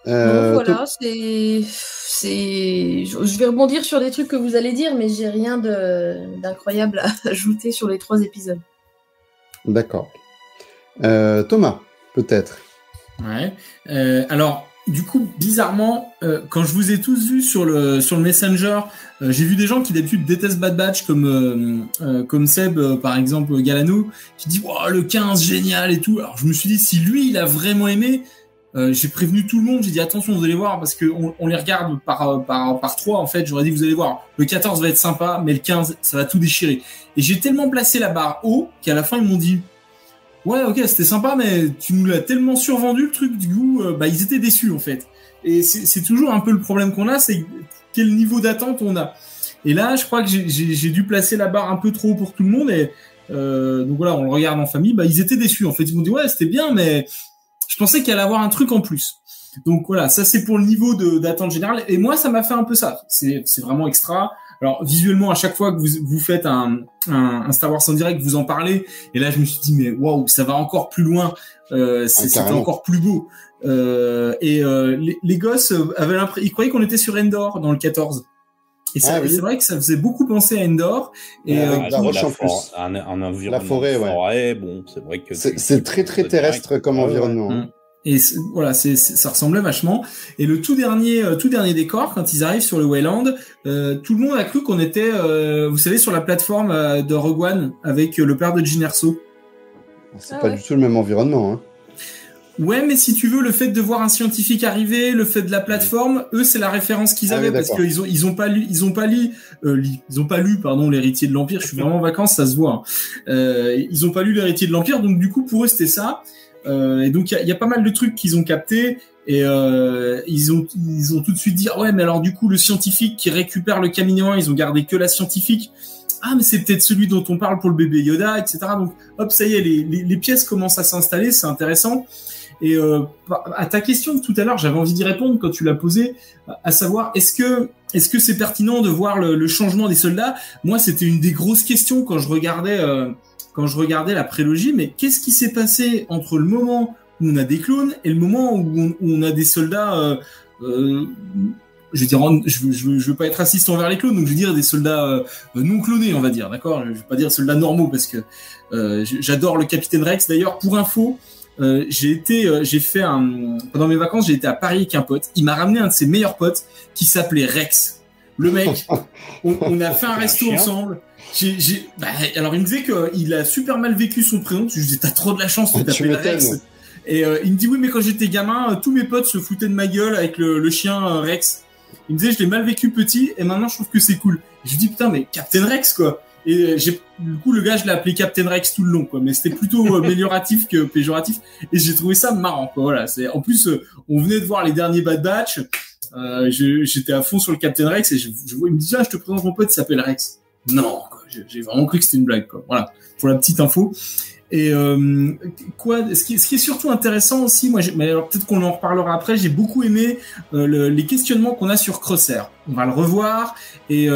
Donc voilà, je vais rebondir sur des trucs que vous allez dire, mais j'ai rien d'incroyable à ajouter sur les 3 épisodes. D'accord. Thomas, peut-être. Ouais. Alors... Du coup, bizarrement, quand je vous ai tous vus sur le Messenger, j'ai vu des gens qui d'habitude détestent Bad Batch, comme Seb, par exemple, Galano, qui dit « le 15, génial » et tout. Alors je me suis dit, si lui, il a vraiment aimé, j'ai prévenu tout le monde, j'ai dit « Attention, vous allez voir, parce qu'on les regarde par 3, en fait. » J'aurais dit « Vous allez voir, le 14 va être sympa, mais le 15, ça va tout déchirer. » Et j'ai tellement placé la barre haut qu'à la fin, ils m'ont dit... Ouais, ok, c'était sympa, mais tu nous l'as tellement survendu le truc, du coup, ils étaient déçus en fait. Et c'est toujours un peu le problème qu'on a, c'est quel niveau d'attente on a. Et là, je crois que j'ai dû placer la barre un peu trop haut pour tout le monde. Et donc voilà, on le regarde en famille, ils étaient déçus en fait. Ils m'ont dit ouais, c'était bien, mais je pensais qu'il allait avoir un truc en plus. Donc voilà, ça c'est pour le niveau d'attente générale. Et moi, ça m'a fait un peu ça. C'est vraiment extra. Alors visuellement, à chaque fois que vous faites un Star Wars en direct, vous en parlez, et là je me suis dit mais waouh, ça va encore plus loin, c'était encore plus beau. Les gosses avaient l'impression, ils croyaient qu'on était sur Endor dans le 14. Et c'est vrai que ça faisait beaucoup penser à Endor. Et la roche en plus. Un environnement la forêt, bon, c'est vrai que c'est très très terrestre comme environnement. Hein. Et voilà, ça ressemblait vachement. Et le tout dernier décor, quand ils arrivent sur le Wayland, tout le monde a cru qu'on était, vous savez, sur la plateforme de Rogue One avec le père de Jyn Erso. C'est pas du tout le même environnement. Hein. Ouais, mais si tu veux, le fait de voir un scientifique arriver, le fait de la plateforme, eux, c'est la référence qu'ils avaient parce qu'ils ont pas lu, l'Héritier de l'Empire. Je suis vraiment en vacances, ça se voit. Ils ont pas lu l'Héritier de l'Empire, donc du coup, pour eux, c'était ça. Et donc il y a pas mal de trucs qu'ils ont captés et ils ont tout de suite dit ouais mais alors du coup le scientifique qui récupère le Camino 1 ils ont gardé que la scientifique. ah mais c'est peut-être celui dont on parle pour le bébé Yoda, etc. Donc hop, ça y est, les pièces commencent à s'installer, c'est intéressant. Et à ta question de tout à l'heure, j'avais envie d'y répondre quand tu l'as posée, à savoir est-ce que c'est pertinent de voir le changement des soldats? Moi, c'était une des grosses questions quand je regardais la prélogie. Mais qu'est-ce qui s'est passé entre le moment où on a des clones et le moment où on a des soldats je veux dire, je veux pas être raciste envers les clones, donc je veux dire des soldats non clonés, on va dire, d'accord? Je veux pas dire soldats normaux parce que j'adore le Capitaine Rex. D'ailleurs, pour info, pendant mes vacances, j'ai été à Paris avec un pote. Il m'a ramené un de ses meilleurs potes qui s'appelait Rex. Le mec, on a fait un resto ensemble. Alors il me disait qu'il a super mal vécu son prénom. Je lui disais, t'as trop de la chance de t'appeler Rex. Et il me dit, oui, mais quand j'étais gamin, tous mes potes se foutaient de ma gueule avec le chien Rex. Il me disait, je l'ai mal vécu petit, et maintenant je trouve que c'est cool. Et je lui dis, putain, mais Captain Rex, quoi. Et du coup, le gars, je l'ai appelé Captain Rex tout le long, quoi. Mais c'était plutôt amélioratif que péjoratif. Et j'ai trouvé ça marrant, quoi. Voilà. En plus, on venait de voir les derniers Bad Batch. J'étais à fond sur le Captain Rex, et il me dit, je te présente mon pote, il s'appelle Rex. Non, quoi. J'ai vraiment cru que c'était une blague, quoi. Voilà. Pour la petite info. Et ce qui est surtout intéressant aussi, mais alors peut-être qu'on en reparlera après, j'ai beaucoup aimé les questionnements qu'on a sur Crosshair. On va le revoir, et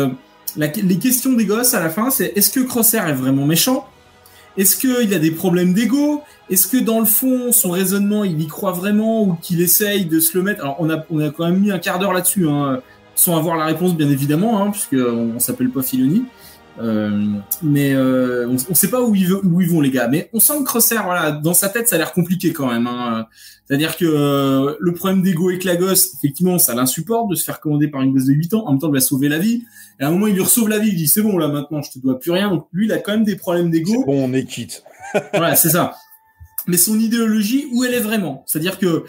les questions des gosses à la fin, c'est est-ce que Crosshair est vraiment méchant? Est-ce qu'il a des problèmes d'ego? Est-ce que dans le fond, son raisonnement, il y croit vraiment, ou qu'il essaye de se le mettre? Alors on a quand même mis un quart d'heure là-dessus, hein, sans avoir la réponse bien évidemment, hein, puisque on s'appelle pas Filoni. Mais on sait pas où ils vont les gars, mais on sent que Crosshair, voilà, dans sa tête ça a l'air compliqué quand même, hein. C'est-à-dire que le problème d'ego avec la gosse, effectivement ça l'insupporte de se faire commander par une gosse de 8 ans, en même temps elle va sauver la vie, et à un moment il lui sauve la vie, il dit c'est bon là maintenant je te dois plus rien, donc lui il a quand même des problèmes d'ego. C'est bon, on est quitte. Voilà, c'est ça. Mais son idéologie, où elle est vraiment? C'est-à-dire que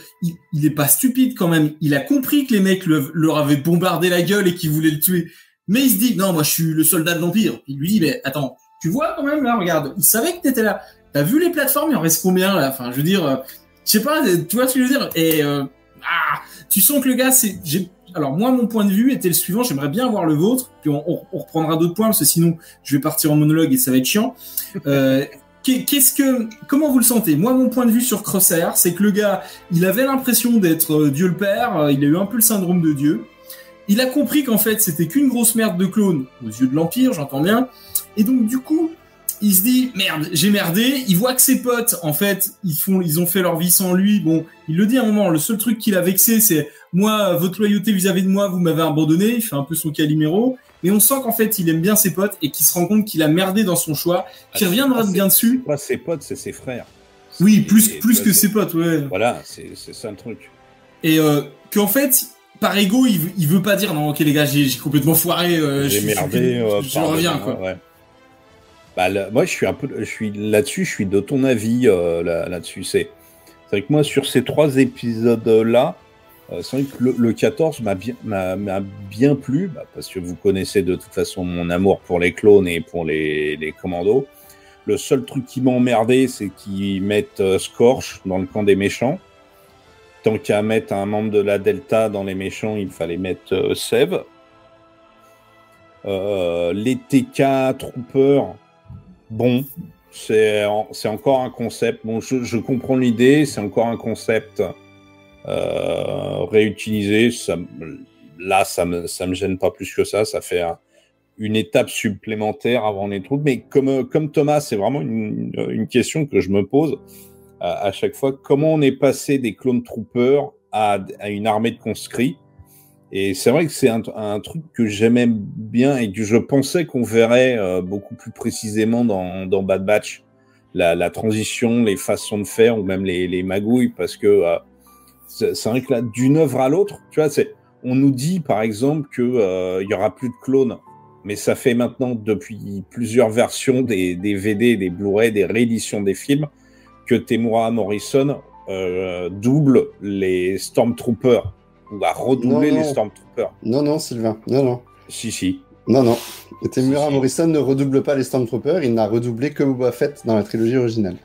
il est pas stupide quand même, il a compris que les mecs leur avaient bombardé la gueule et qu'ils voulaient le tuer. Mais il se dit, non, moi, je suis le soldat de l'Empire. Il lui dit, mais attends, tu vois quand même, là, regarde, il savait que t'étais là. T'as vu les plateformes, il en reste combien, là? Enfin, je veux dire, je sais pas, tu vois ce que je veux dire? Et, tu sens que le gars, alors, moi, mon point de vue était le suivant, j'aimerais bien avoir le vôtre, puis on reprendra d'autres points, parce que sinon, je vais partir en monologue et ça va être chiant. Comment vous le sentez? Moi, mon point de vue sur Crosshair, c'est que le gars, il avait l'impression d'être Dieu le Père, il a eu un peu le syndrome de Dieu. Il a compris qu'en fait, c'était qu'une grosse merde de clone aux yeux de l'Empire, j'entends bien. Et donc, du coup, il se dit, merde, j'ai merdé. Il voit que ses potes, en fait, ils ont fait leur vie sans lui. Bon, il le dit à un moment, le seul truc qu'il a vexé, c'est, moi, votre loyauté vis-à-vis de moi, vous m'avez abandonné. Il fait un peu son Calimero. Et on sent qu'en fait, il aime bien ses potes et qu'il se rend compte qu'il a merdé dans son choix, qu'il reviendra bien dessus. Pas ses potes, c'est ses frères. Oui, plus que ses potes, ouais. Voilà, c'est ça le truc. Et qu'en fait, par ego, il veut pas dire non, ok les gars, j'ai complètement foiré, j'ai merdé, je reviens quoi. Ouais. Bah, moi, je suis là-dessus, je suis de ton avis là-dessus. C'est vrai que moi, sur ces 3 épisodes-là, c'est vrai que le 14 m'a bien plu, parce que vous connaissez de toute façon mon amour pour les clones et pour les commandos. Le seul truc qui m'a emmerdé, c'est qu'ils mettent Scorch dans le camp des méchants. Tant qu'à mettre un membre de la Delta dans les méchants, il fallait mettre Sev. Les TK Troopers, bon, c'est encore un concept. Bon, je comprends l'idée, c'est encore un concept réutilisé. Ça me gêne pas plus que ça. Ça fait une étape supplémentaire avant les troupes. Mais comme Thomas, c'est vraiment une question que je me pose à chaque fois. Comment on est passé des clone troopers à une armée de conscrits? Et c'est vrai que c'est un truc que j'aimais bien et que je pensais qu'on verrait beaucoup plus précisément dans Bad Batch, la transition, les façons de faire ou même les magouilles, parce que c'est vrai que là, d'une œuvre à l'autre, tu vois, on nous dit par exemple que y aura plus de clones, mais ça fait maintenant depuis plusieurs versions des DVD, des Blu-ray, des rééditions des films que Temuera Morrison double les Stormtroopers. Ou à redoubler les Stormtroopers. Non, Sylvain. Non. Si. Non. Temuera Morrison ne redouble pas les Stormtroopers, il n'a redoublé que Boba Fett dans la trilogie originale.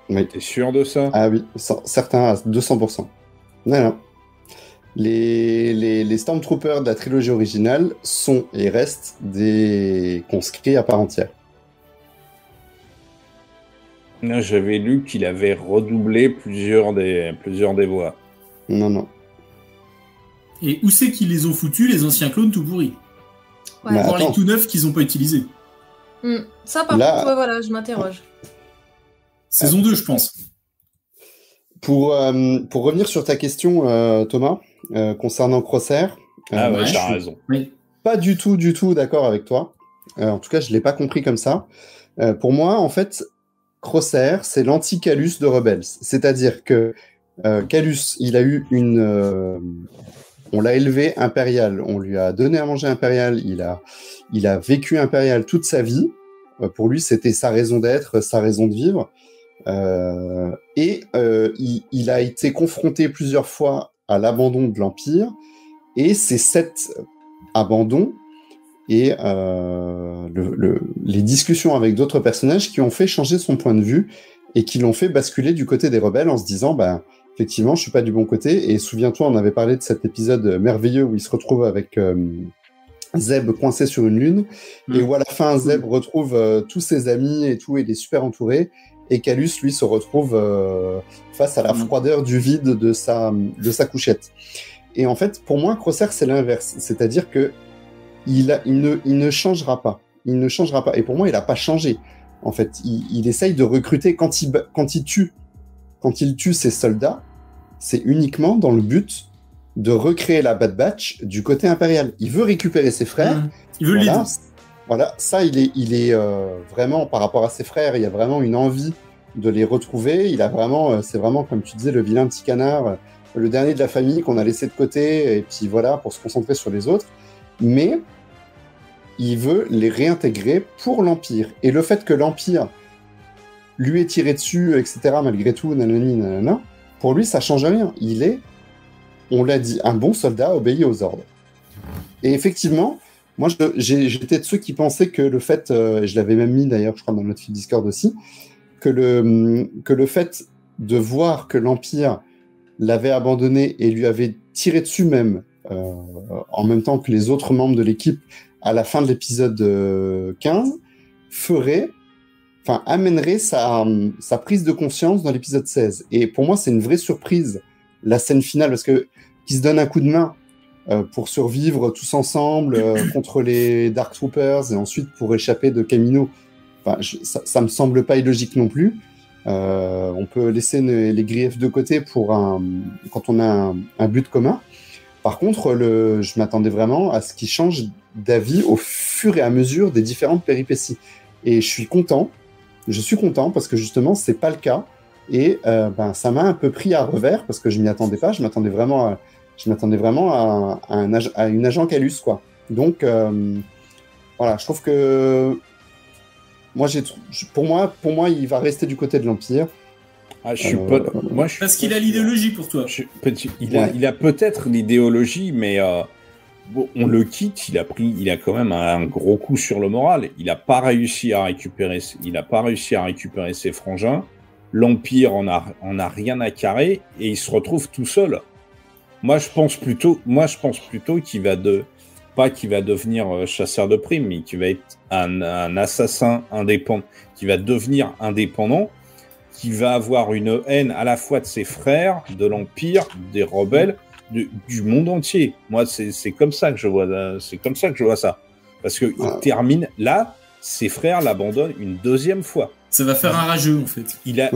Oui. T'es sûr de ça? Ah oui, certains à 200%. Non. Les Stormtroopers de la trilogie originale sont et restent des conscrits à part entière. Là, j'avais lu qu'il avait redoublé plusieurs des voix. Non. Et où c'est qu'ils les ont foutus, les anciens clones tout pourris? Ouais. Mais Voir les attends. tout neufs qu'ils n'ont pas utilisés. Ça, par Là- contre, ouais, voilà, je m'interroge. Saison 2, je pense. Pour revenir sur ta question, Thomas, concernant Crosshair, Ah ouais, ouais, je t'as suis raison. Oui. pas du tout d'accord avec toi. En tout cas, je l'ai pas compris comme ça. Pour moi, en fait, Crosshair, c'est l'anti-Calus de Rebels. C'est-à-dire que Calus, il a eu on l'a élevé impérial, on lui a donné à manger impérial, il a vécu impérial toute sa vie. Pour lui, c'était sa raison d'être, sa raison de vivre. Il a été confronté plusieurs fois à l'abandon de l'Empire, et c'est cet abandon et les discussions avec d'autres personnages qui ont fait changer son point de vue et qui l'ont fait basculer du côté des rebelles en se disant effectivement, je suis pas du bon côté. Et souviens-toi, on avait parlé de cet épisode merveilleux où il se retrouve avec Zeb coincé sur une lune, et où à la fin, Zeb retrouve tous ses amis et tout, et il est super entouré. Et Calus, lui, se retrouve face à la froideur du vide de sa couchette. Et en fait, pour moi, Crosshair, c'est l'inverse. C'est-à-dire que il ne changera pas. Il ne changera pas. Et pour moi, il n'a pas changé. En fait, il essaye de recruter quand il tue ses soldats, c'est uniquement dans le but de recréer la Bad Batch du côté impérial. Il veut récupérer ses frères. Il veut le lead. Voilà, ça, il est vraiment, par rapport à ses frères, il y a vraiment une envie de les retrouver. Il a vraiment, c'est vraiment, comme tu disais, le vilain petit canard, le dernier de la famille qu'on a laissé de côté, et puis voilà, pour se concentrer sur les autres. Mais il veut les réintégrer pour l'Empire. Et le fait que l'Empire lui ait tiré dessus, etc., malgré tout, nanana, pour lui, ça change rien. Il est, on l'a dit, un bon soldat obéi aux ordres. Et effectivement, moi, j'étais de ceux qui pensaient que le fait, et je l'avais même mis d'ailleurs, je crois, dans notre fil Discord aussi, que le fait de voir que l'Empire l'avait abandonné et lui avait tiré dessus même, en même temps que les autres membres de l'équipe, à la fin de l'épisode 15, amènerait sa prise de conscience dans l'épisode 16. Et pour moi, c'est une vraie surprise, la scène finale, parce que qu'ils se donnent un coup de main pour survivre tous ensemble contre les Dark Troopers et ensuite pour échapper de Kamino. Ça me semble pas illogique non plus. On peut laisser les griefs de côté quand on a un but commun. Par contre, je m'attendais vraiment à ce qu'il change d'avis au fur et à mesure des différentes péripéties. Et je suis content parce que justement, c'est pas le cas. Et ça m'a un peu pris à revers parce que je m'y attendais pas. Je m'attendais vraiment à une agent Calus, quoi. Donc, voilà, je trouve que pour moi, il va rester du côté de l'Empire. Parce qu'il a l'idéologie pour toi. Il a peut-être l'idéologie, mais on le quitte. Il a quand même un gros coup sur le moral. Il n'a pas réussi à récupérer ses frangins. L'Empire en a rien à carrer et il se retrouve tout seul. Moi, je pense plutôt qu'il va pas qu'il va devenir chasseur de primes, mais qu'il va être un assassin indépendant, qui va devenir indépendant, qui va avoir une haine à la fois de ses frères, de l'Empire, des rebelles, du monde entier. Moi, c'est comme ça que je vois ça. Parce que il termine là, ses frères l'abandonnent une deuxième fois. Ça va faire un rageux, en fait. Il a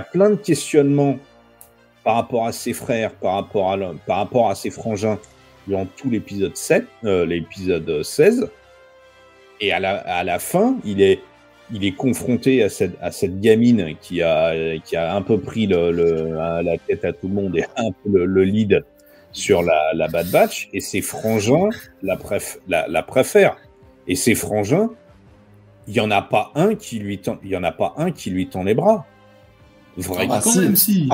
plein de questionnements par rapport à ses frères, par rapport à ses frangins durant tout l'épisode 16. Et à la fin, il est confronté à cette gamine qui a un peu pris la tête à tout le monde et un peu le lead sur la Bad Batch, et ses frangins la préfèrent. Et ses frangins, il y en a pas un qui lui tend les bras. Vraiment. Quand même, si.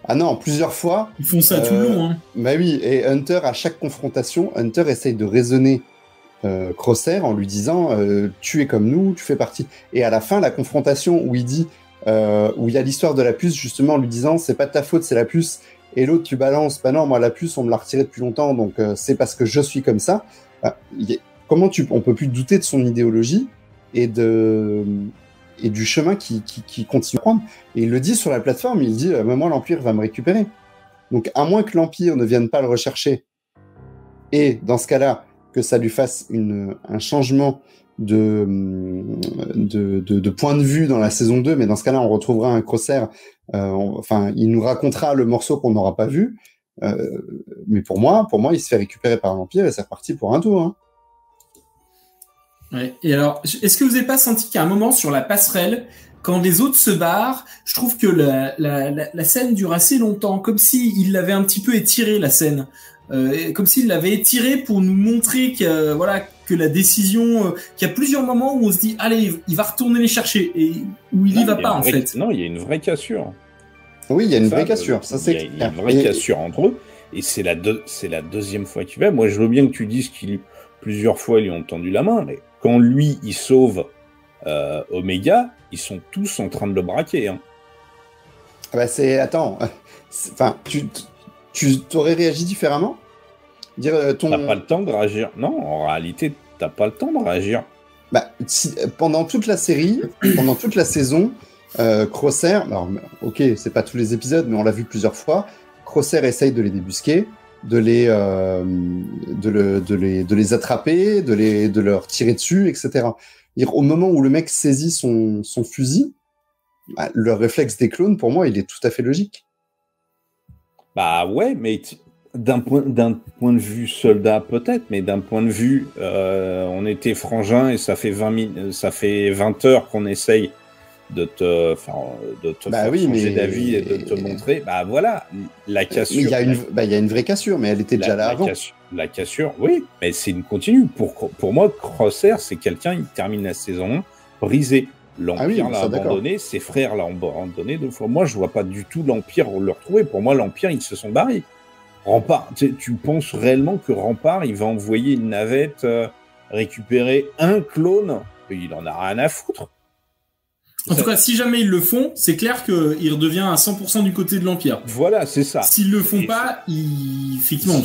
Ah non, plusieurs fois. Ils font ça tout le long, hein. Bah oui, et Hunter, à chaque confrontation, Hunter essaye de raisonner Crosshair en lui disant tu es comme nous, tu fais partie. Et à la fin, la confrontation où il dit où il y a l'histoire de la puce, justement, en lui disant c'est pas de ta faute, c'est la puce. et l'autre tu balances, bah non, moi la puce on me l'a retirée depuis longtemps, donc c'est parce que je suis comme ça. Bah, on peut plus douter de son idéologie et du chemin qui continue à prendre. Et il le dit sur la plateforme, il dit moi l'Empire va me récupérer. Donc à moins que l'Empire ne vienne pas le rechercher, et dans ce cas-là que ça lui fasse un changement de point de vue dans la saison 2, mais dans ce cas-là on retrouvera un Crosshair, il nous racontera le morceau qu'on n'aura pas vu, mais pour moi il se fait récupérer par l'Empire et c'est reparti pour un tour, hein. Ouais. Et alors, est-ce que vous n'avez pas senti qu'à un moment sur la passerelle, quand les autres se barrent, je trouve que la scène dure assez longtemps, comme s'il l'avait un petit peu étiré, la scène, comme s'il l'avait étiré pour nous montrer que la décision, qu'il y a plusieurs moments où on se dit allez, il va retourner les chercher, et où il y va pas en fait. Non, il y a une vraie cassure. Oui, il y a une vraie cassure, ça c'est clair. Il y a une vraie cassure entre eux, et c'est la deuxième fois qu'il va. Moi, je veux bien que tu dises plusieurs fois ils lui ont tendu la main, mais quand lui il sauve Omega, ils sont tous en train de le braquer, hein. Tu t'aurais réagi différemment? T'as pas le temps de réagir. Non, en réalité, t'as pas le temps de réagir. Pendant toute la série, pendant toute la saison, Crosshair, alors ok, c'est pas tous les épisodes, mais on l'a vu plusieurs fois, Crosshair essaye de les débusquer, de les attraper, de leur tirer dessus, etc. Au moment où le mec saisit son fusil, le réflexe des clones, pour moi, il est tout à fait logique. Bah ouais, mais d'un point de vue soldat peut-être, mais d'un point de vue, on était frangins et ça fait 20 heures qu'on essaye de te faire changer d'avis et de te montrer. Bah voilà, la cassure. Il y a une vraie cassure, mais elle était déjà là avant. La cassure, oui, mais c'est une continue. Pour moi, Crosshair, c'est quelqu'un, il termine la saison 1 brisé. L'Empire l'a abandonné, ses frères l'ont abandonné 2 fois. Moi, je vois pas du tout l'Empire le retrouver. Pour moi, l'Empire, ils se sont barrés. Rempart, tu penses réellement que Rempart, il va envoyer une navette récupérer un clone? Il en a rien à foutre. En tout cas, si jamais ils le font, c'est clair qu'il redevient à 100% du côté de l'Empire. Voilà, c'est ça. S'ils le font pas, effectivement,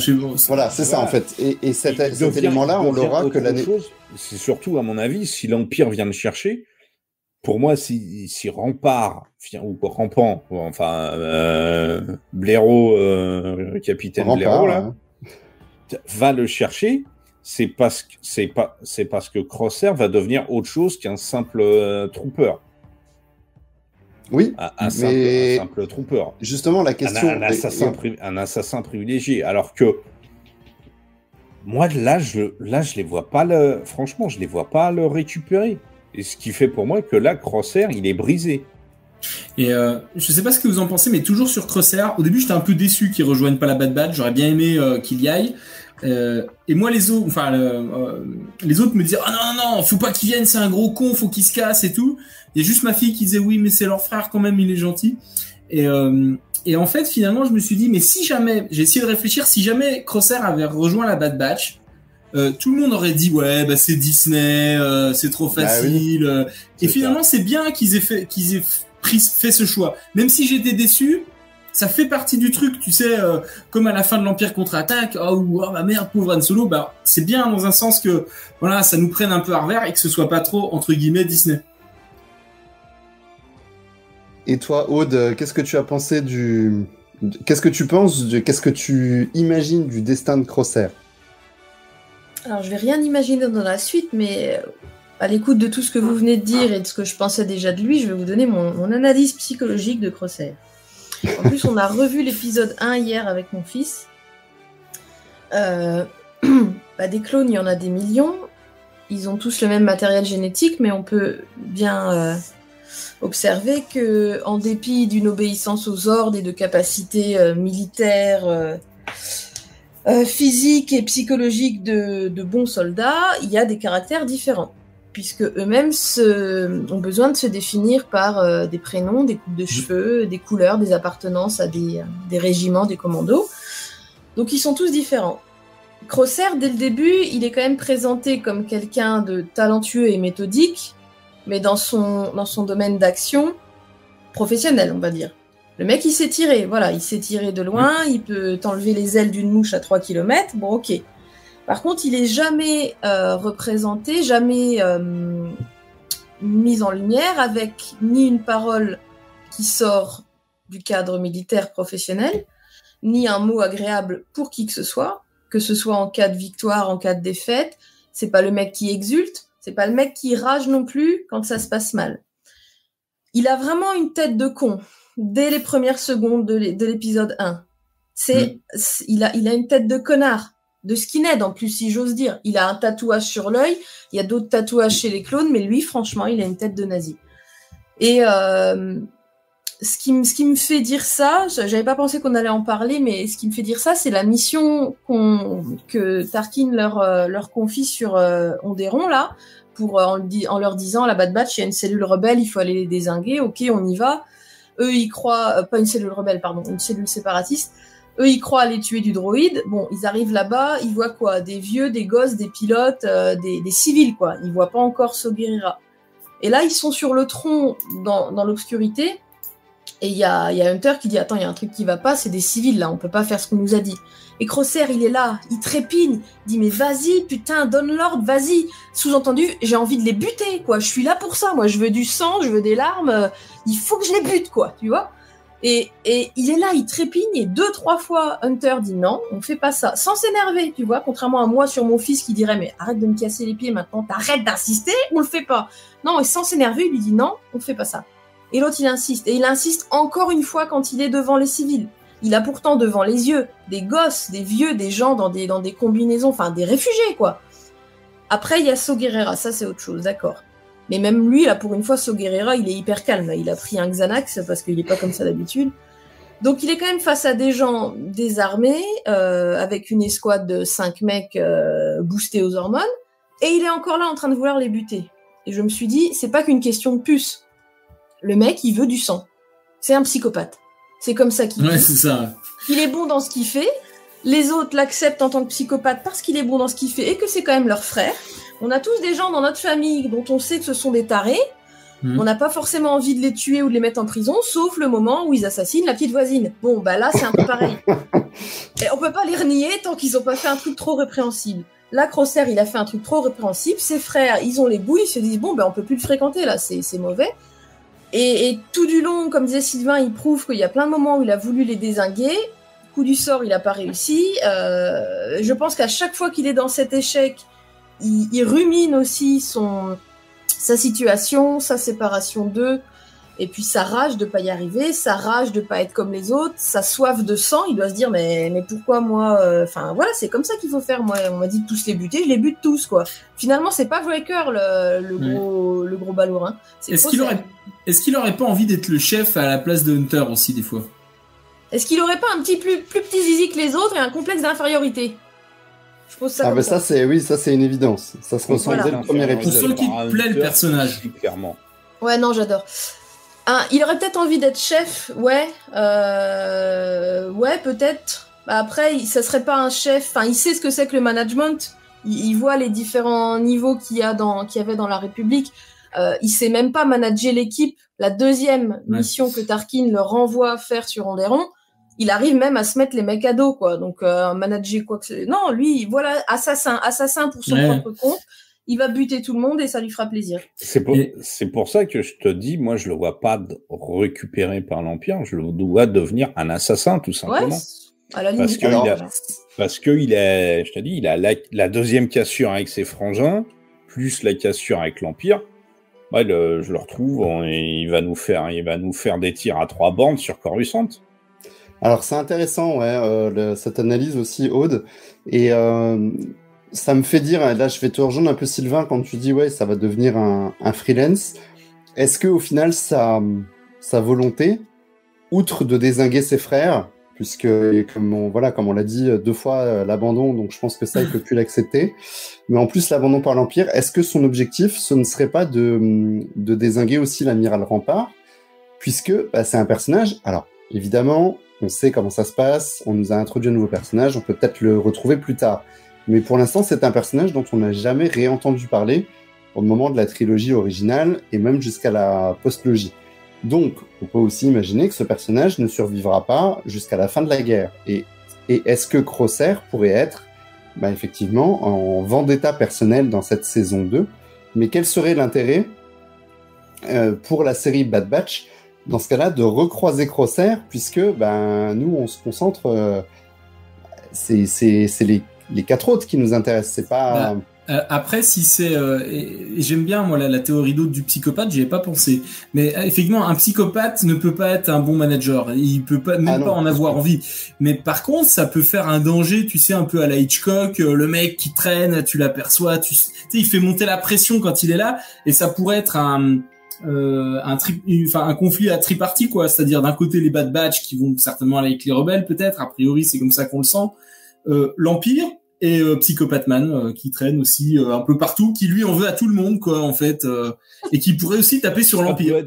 voilà, c'est ça en fait. Et cet élément-là, on l'aura que l'année. C'est surtout, à mon avis, si l'Empire vient le chercher, pour moi, si Rempart, ou Rampant, Blaireau, capitaine Blaireau, là, va le chercher, c'est parce que Crosshair va devenir autre chose qu'un simple trooper. Oui, un simple trooper. Justement, la question... Un assassin privilégié. Alors que moi, là, je les vois pas franchement, je les vois pas le récupérer. Et ce qui fait pour moi que là, Crosshair, il est brisé. Et je sais pas ce que vous en pensez, mais toujours sur Crosshair, au début, j'étais un peu déçu qu'ils rejoignent pas la Bad Batch. J'aurais bien aimé qu'il y aille. Et moi, les autres me disaient non, faut pas qu'il vienne, c'est un gros con, faut qu'il se casse et tout. Il y a juste ma fille qui disait oui, mais c'est leur frère quand même, il est gentil. Et en fait, finalement, je me suis dit, mais si jamais, j'ai essayé de réfléchir, si jamais Crosshair avait rejoint la Bad Batch, tout le monde aurait dit ouais, bah c'est Disney, c'est trop facile. Bah oui. Et finalement, c'est bien qu'ils aient fait ce choix. Même si j'étais déçu, ça fait partie du truc, tu sais, comme à la fin de l'Empire contre-attaque, oh ma merde, pauvre Han Solo, bah c'est bien dans un sens que voilà, ça nous prenne un peu à revers et que ce soit pas trop entre guillemets Disney. Et toi, Aude, qu'est-ce que tu as pensé qu'est-ce que tu penses qu'est-ce que tu imagines du destin de Crosshair? Alors, je vais rien imaginer dans la suite, mais à l'écoute de tout ce que vous venez de dire et de ce que je pensais déjà de lui, je vais vous donner mon analyse psychologique de Crosshair. En plus, on a revu l'épisode 1 hier avec mon fils. Des clones, il y en a des millions. Ils ont tous le même matériel génétique, mais on peut bien observer que, en dépit d'une obéissance aux ordres et de capacités militaires, physiques et psychologiques de bons soldats, il y a des caractères différents, puisque eux-mêmes ont besoin de se définir par des prénoms, des coupes de cheveux, des couleurs, des appartenances à des régiments, des commandos. Donc ils sont tous différents. Crosshair, dès le début, il est quand même présenté comme quelqu'un de talentueux et méthodique, mais dans son domaine d'action professionnel, on va dire. Le mec, il sait tirer, voilà, il sait tirer de loin, il peut t'enlever les ailes d'une mouche à 3 km, bon, ok. Par contre, il est jamais représenté, jamais mis en lumière avec ni une parole qui sort du cadre militaire professionnel, ni un mot agréable pour qui que ce soit en cas de victoire, en cas de défaite. C'est pas le mec qui exulte, c'est pas le mec qui rage non plus quand ça se passe mal. Il a vraiment une tête de con dès les premières secondes de l'épisode 1. Il a une tête de connard, de skinhead en plus, si j'ose dire. Il a un tatouage sur l'œil, il y a d'autres tatouages chez les clones, mais lui, franchement, il a une tête de nazi. Et ce qui me fait dire ça, j'avais pas pensé qu'on allait en parler, mais ce qui me fait dire ça, c'est la mission que Tarkin leur confie sur Onderon, là, en leur disant, la Bad Batch, il y a une cellule rebelle, il faut aller les dézinguer, ok, on y va. Eux, ils croient, pas une cellule rebelle, pardon, une cellule séparatiste. Eux, ils croient aller tuer du droïde. Bon, ils arrivent là-bas, ils voient quoi? Des vieux, des gosses, des pilotes, des civils, quoi. Ils voient pas encore Saw Gerrera. Et là, ils sont sur le tronc, dans l'obscurité. Et il y a Hunter qui dit, attends, il y a un truc qui va pas, c'est des civils, là, on peut pas faire ce qu'on nous a dit. Et Crosshair, il est là, il trépigne, il dit, mais vas-y, putain, donne l'ordre, vas-y. Sous-entendu, j'ai envie de les buter, quoi. Je suis là pour ça, moi, je veux du sang, je veux des larmes, il faut que je les bute, quoi, tu vois. Et il est là, il trépigne, et 2-3 fois, Hunter dit non, on fait pas ça, sans s'énerver, tu vois, contrairement à moi sur mon fils qui dirait, mais arrête de me casser les pieds maintenant, t'arrêtes d'insister, on le fait pas. Non, et sans s'énerver, il lui dit non, on fait pas ça. Et l'autre, il insiste. Et il insiste encore une fois quand il est devant les civils. Il a pourtant devant les yeux des gosses, des vieux, des gens dans des combinaisons, enfin des réfugiés, quoi. Après, il y a Saw Gerrera, ça c'est autre chose, d'accord. Mais même lui, là, pour une fois, Saw Gerrera, il est hyper calme. Là. Il a pris un Xanax parce qu'il est pas comme ça d'habitude. Donc il est quand même face à des gens désarmés, avec une escouade de 5 mecs boostés aux hormones. Et il est encore là en train de vouloir les buter. Et je me suis dit, c'est pas qu'une question de puce. Le mec, il veut du sang. C'est un psychopathe. C'est comme ça qu'il Ouais, c'est ça. Il est bon dans ce qu'il fait. Les autres l'acceptent en tant que psychopathe parce qu'il est bon dans ce qu'il fait et que c'est quand même leur frère. On a tous des gens dans notre famille dont on sait que ce sont des tarés. On n'a pas forcément envie de les tuer ou de les mettre en prison, sauf le moment où ils assassinent la petite voisine. Bon, bah là, c'est un peu pareil. Et on peut pas les renier tant qu'ils ont pas fait un truc trop répréhensible. Là, Crosshair, il a fait un truc trop répréhensible. Ses frères, ils ont les bouilles, ils se disent, bon, ben, on peut plus le fréquenter, là, c'est mauvais. Et tout du long, comme disait Sylvain, il prouve qu'il y a plein de moments où il a voulu les dézinguer. Coup du sort, il a pas réussi. Je pense qu'à chaque fois qu'il est dans cet échec, il rumine aussi sa situation, sa séparation d'eux, et puis sa rage de pas y arriver, sa rage de pas être comme les autres, sa soif de sang. Il doit se dire mais pourquoi moi? Enfin voilà, c'est comme ça qu'il faut faire. Moi, on m'a dit de tous les buter, je les bute tous, quoi. Finalement, c'est pas Breaker le gros balourd. Hein. Est-ce qu'il aurait pas envie d'être le chef à la place de Hunter aussi des fois? Est-ce qu'il aurait pas un petit plus petit zizi que les autres et un complexe d'infériorité? Je pose ça. Ah bah ça c'est une évidence. Ça se ressent dès le premier épisode. On sent qu'il plaît le personnage. Clairement. Ouais, non, j'adore. Il aurait peut-être envie d'être chef, ouais. Ouais, peut-être. Bah après, ça serait pas un chef. Enfin, il sait ce que c'est que le management. Il voit les différents niveaux qu'il y avait dans la République. Il sait même pas manager l'équipe. La deuxième mission que Tarkin le renvoie faire sur Onderon, il arrive même à se mettre les mecs à dos, quoi. Donc, manager quoi que ce soit. Non, lui, voilà, assassin pour son propre compte. Il va buter tout le monde et ça lui fera plaisir. C'est pour ça que je te dis, moi, je le vois pas récupéré par l'Empire. Je le vois devenir un assassin, tout simplement. Ouais, à la limite. Parce que je te dis, il a la deuxième cassure avec ses frangins, plus la cassure avec l'Empire. Ouais, je le retrouve, il va nous faire des tirs à 3 bornes sur Coruscant. Alors c'est intéressant, ouais, cette analyse aussi, Aude, et ça me fait dire, là je vais te rejoindre un peu Sylvain quand tu dis ouais ça va devenir un freelance. Est-ce que au final sa volonté, outre de dézinguer ses frères, puisque comme on l'a dit 2 fois l'abandon, donc je pense que ça il peut plus l'accepter, mais en plus l'abandon par l'Empire, est-ce que son objectif ce ne serait pas de dézinguer aussi l'amiral Rampart, puisque c'est un personnage, alors évidemment on sait comment ça se passe, on nous a introduit un nouveau personnage, on peut peut-être le retrouver plus tard. Mais pour l'instant, c'est un personnage dont on n'a jamais réentendu parler au moment de la trilogie originale et même jusqu'à la postlogie. Donc, on peut aussi imaginer que ce personnage ne survivra pas jusqu'à la fin de la guerre. Et est-ce que Crosshair pourrait être, effectivement, en vendetta personnelle dans cette saison 2 ? Mais quel serait l'intérêt pour la série Bad Batch, dans ce cas-là, de recroiser Crosshair, puisque nous, on se concentre... c'est les 4 autres qui nous intéressent, c'est pas... Après, si c'est... et j'aime bien, moi, la théorie d'autre du psychopathe, j'y ai pas pensé. Mais effectivement, un psychopathe ne peut pas être un bon manager. Il peut pas, même pas en avoir envie. Mais par contre, ça peut faire un danger, tu sais, un peu à la Hitchcock. Le mec qui traîne, tu l'aperçois, tu sais, il fait monter la pression quand il est là. Et ça pourrait être un conflit à tripartie, quoi. C'est-à-dire, d'un côté, les Bad Batch qui vont certainement aller avec les rebelles, peut-être. A priori, c'est comme ça qu'on le sent. L'Empire. Et Psychopath Man qui traîne aussi un peu partout, qui lui en veut à tout le monde, quoi, en fait, et qui pourrait aussi taper sur l'Empire.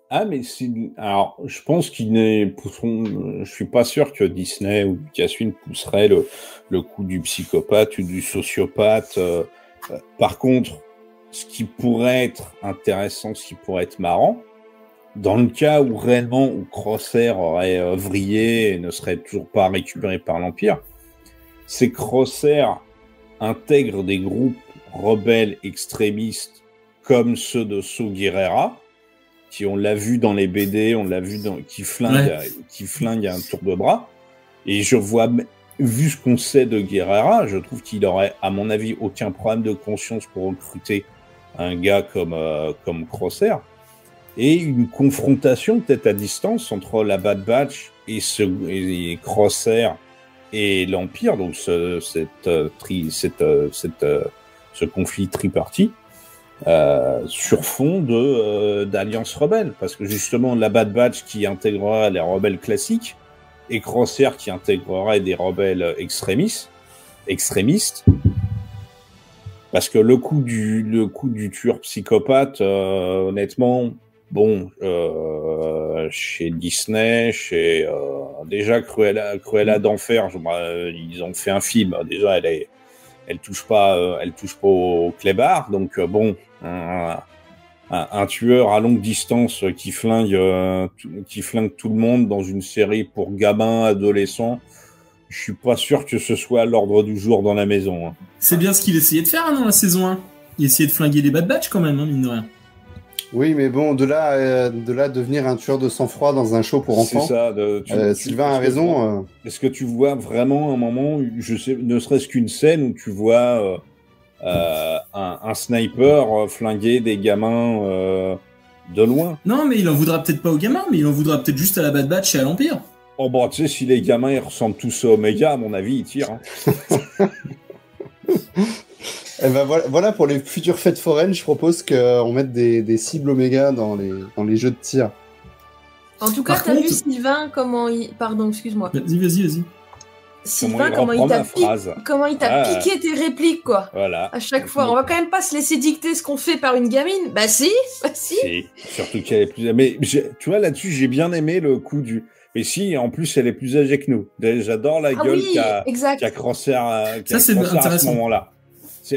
Alors, je pense je suis pas sûr que Disney ou Lucasfilm pousserait le coup du psychopathe ou du sociopathe. Par contre, ce qui pourrait être intéressant, ce qui pourrait être marrant, dans le cas où réellement où Crosshair aurait vrillé et ne serait toujours pas récupéré par l'Empire, c'est que Crosshair intègre des groupes rebelles extrémistes comme ceux de Saw Gerrera, qui on l'a vu dans les BD, on l'a vu qui flingue à un tour de bras. Et je vois, vu ce qu'on sait de Gerrera, je trouve qu'il aurait, à mon avis, aucun problème de conscience pour recruter un gars comme Crosshair. Et une confrontation peut-être à distance entre la Bad Batch et Crosshair et l'Empire, donc ce conflit tripartite, sur fond d'alliance rebelle, parce que justement la Bad Batch qui intégrera les rebelles classiques et Crosshair qui intégrerait des rebelles extrémistes, parce que le coup du tueur psychopathe, honnêtement, bon, chez Disney, déjà Cruella d'Enfer, ils ont fait un film. Déjà, elle touche pas au clébard. Donc bon, un tueur à longue distance qui flingue tout le monde dans une série pour gamins, adolescents. Je suis pas sûr que ce soit à l'ordre du jour dans la maison. Hein. C'est bien ce qu'il essayait de faire dans la saison 1. Il essayait de flinguer les Bad Batch quand même, mine de rien. Oui, mais bon, de là devenir un tueur de sang-froid dans un show pour enfants. C'est ça. Sylvain a raison. Est-ce que tu vois vraiment un moment, ne serait-ce qu'une scène où tu vois un sniper flinguer des gamins de loin? Non, mais il en voudra peut-être pas aux gamins, mais il en voudra peut-être juste à la Bad Batch et à l'Empire. Oh bon, tu sais, si les gamins ils ressemblent tous à Omega, à mon avis, ils tirent. Hein. Eh ben voilà pour les futures fêtes foraines, je propose qu'on mette des cibles Oméga dans les jeux de tir. En tout cas, t'as vu Sylvain comment il... Pardon, excuse-moi. Vas-y. Sylvain, comment il t'a piqué tes répliques, quoi. Voilà. À chaque fois. On va quand même pas se laisser dicter ce qu'on fait par une gamine. Bah si. Si. Surtout qu'elle est plus... Mais tu vois, là-dessus, j'ai bien aimé le coup du... Mais si, en plus, elle est plus âgée que nous. J'adore la gueule qu'a Crosshair à ce moment-là.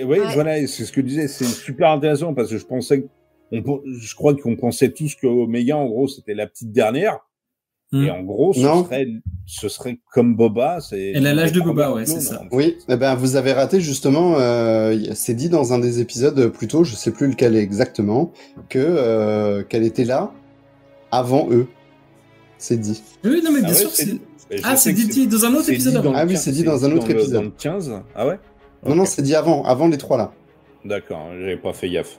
Voilà, c'est ce que je disais, c'est super intéressant parce que je crois qu'on pensait tous que Omega, en gros, c'était la petite dernière. Et en gros, ce serait comme Boba. Elle a l'âge de Boba, ouais, c'est ça. Oui, vous avez raté justement, c'est dit dans un des épisodes plus tôt, je sais plus lequel exactement, qu'elle était là avant eux. C'est dit. Oui, non, mais bien sûr, c'est dit dans un autre épisode avant. Ah oui, c'est dit dans un autre épisode. Dans le 15, ah ouais? Non, c'est dit avant les 3 là. D'accord, j'avais pas fait gaffe.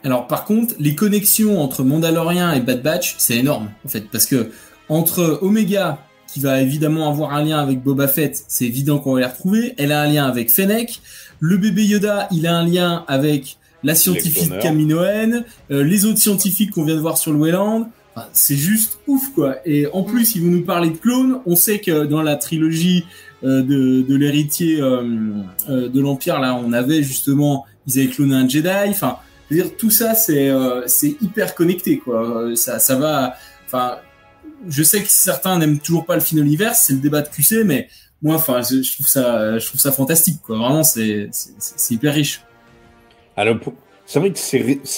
Alors par contre, les connexions entre Mandalorian et Bad Batch, c'est énorme en fait, parce que entre Omega, qui va évidemment avoir un lien avec Boba Fett, c'est évident qu'on va les retrouver, elle a un lien avec Fennec, le bébé Yoda, il a un lien avec la scientifique Kaminoan, les autres scientifiques qu'on vient de voir sur le Wayland. Enfin, c'est juste ouf quoi. Et en plus, ils vont nous parler de clones. On sait que dans la trilogie de l'héritier de l'Empire, là, on avait justement, ils avaient cloné un Jedi. Enfin, je veux dire, tout ça, c'est hyper connecté quoi. Ça va. Enfin, je sais que certains n'aiment toujours pas le film Universe, c'est le débat de QC, mais moi, enfin, je trouve ça fantastique quoi. Vraiment, c'est hyper riche. Alors, C'est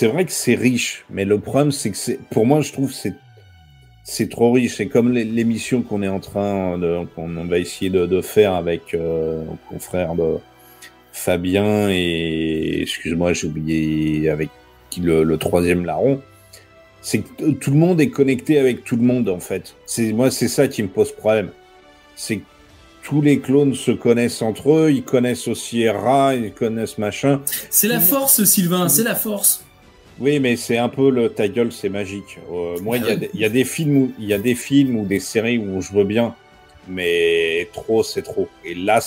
vrai que c'est riche, mais le problème, c'est que pour moi, je trouve que c'est trop riche. C'est comme l'émission qu'on est en train qu'on va essayer de faire avec mon confrère de Fabien et, excuse-moi, j'ai oublié avec le troisième larron. C'est que tout le monde est connecté avec tout le monde, en fait. Moi, c'est ça qui me pose problème. C'est que tous les clones se connaissent entre eux, ils connaissent aussi Ra, ils connaissent machin. C'est la force, Sylvain, c'est la force. Oui, mais c'est un peu ta gueule, c'est magique. Moi, il y a des films ou des séries où je veux bien, mais trop, c'est trop. Et là,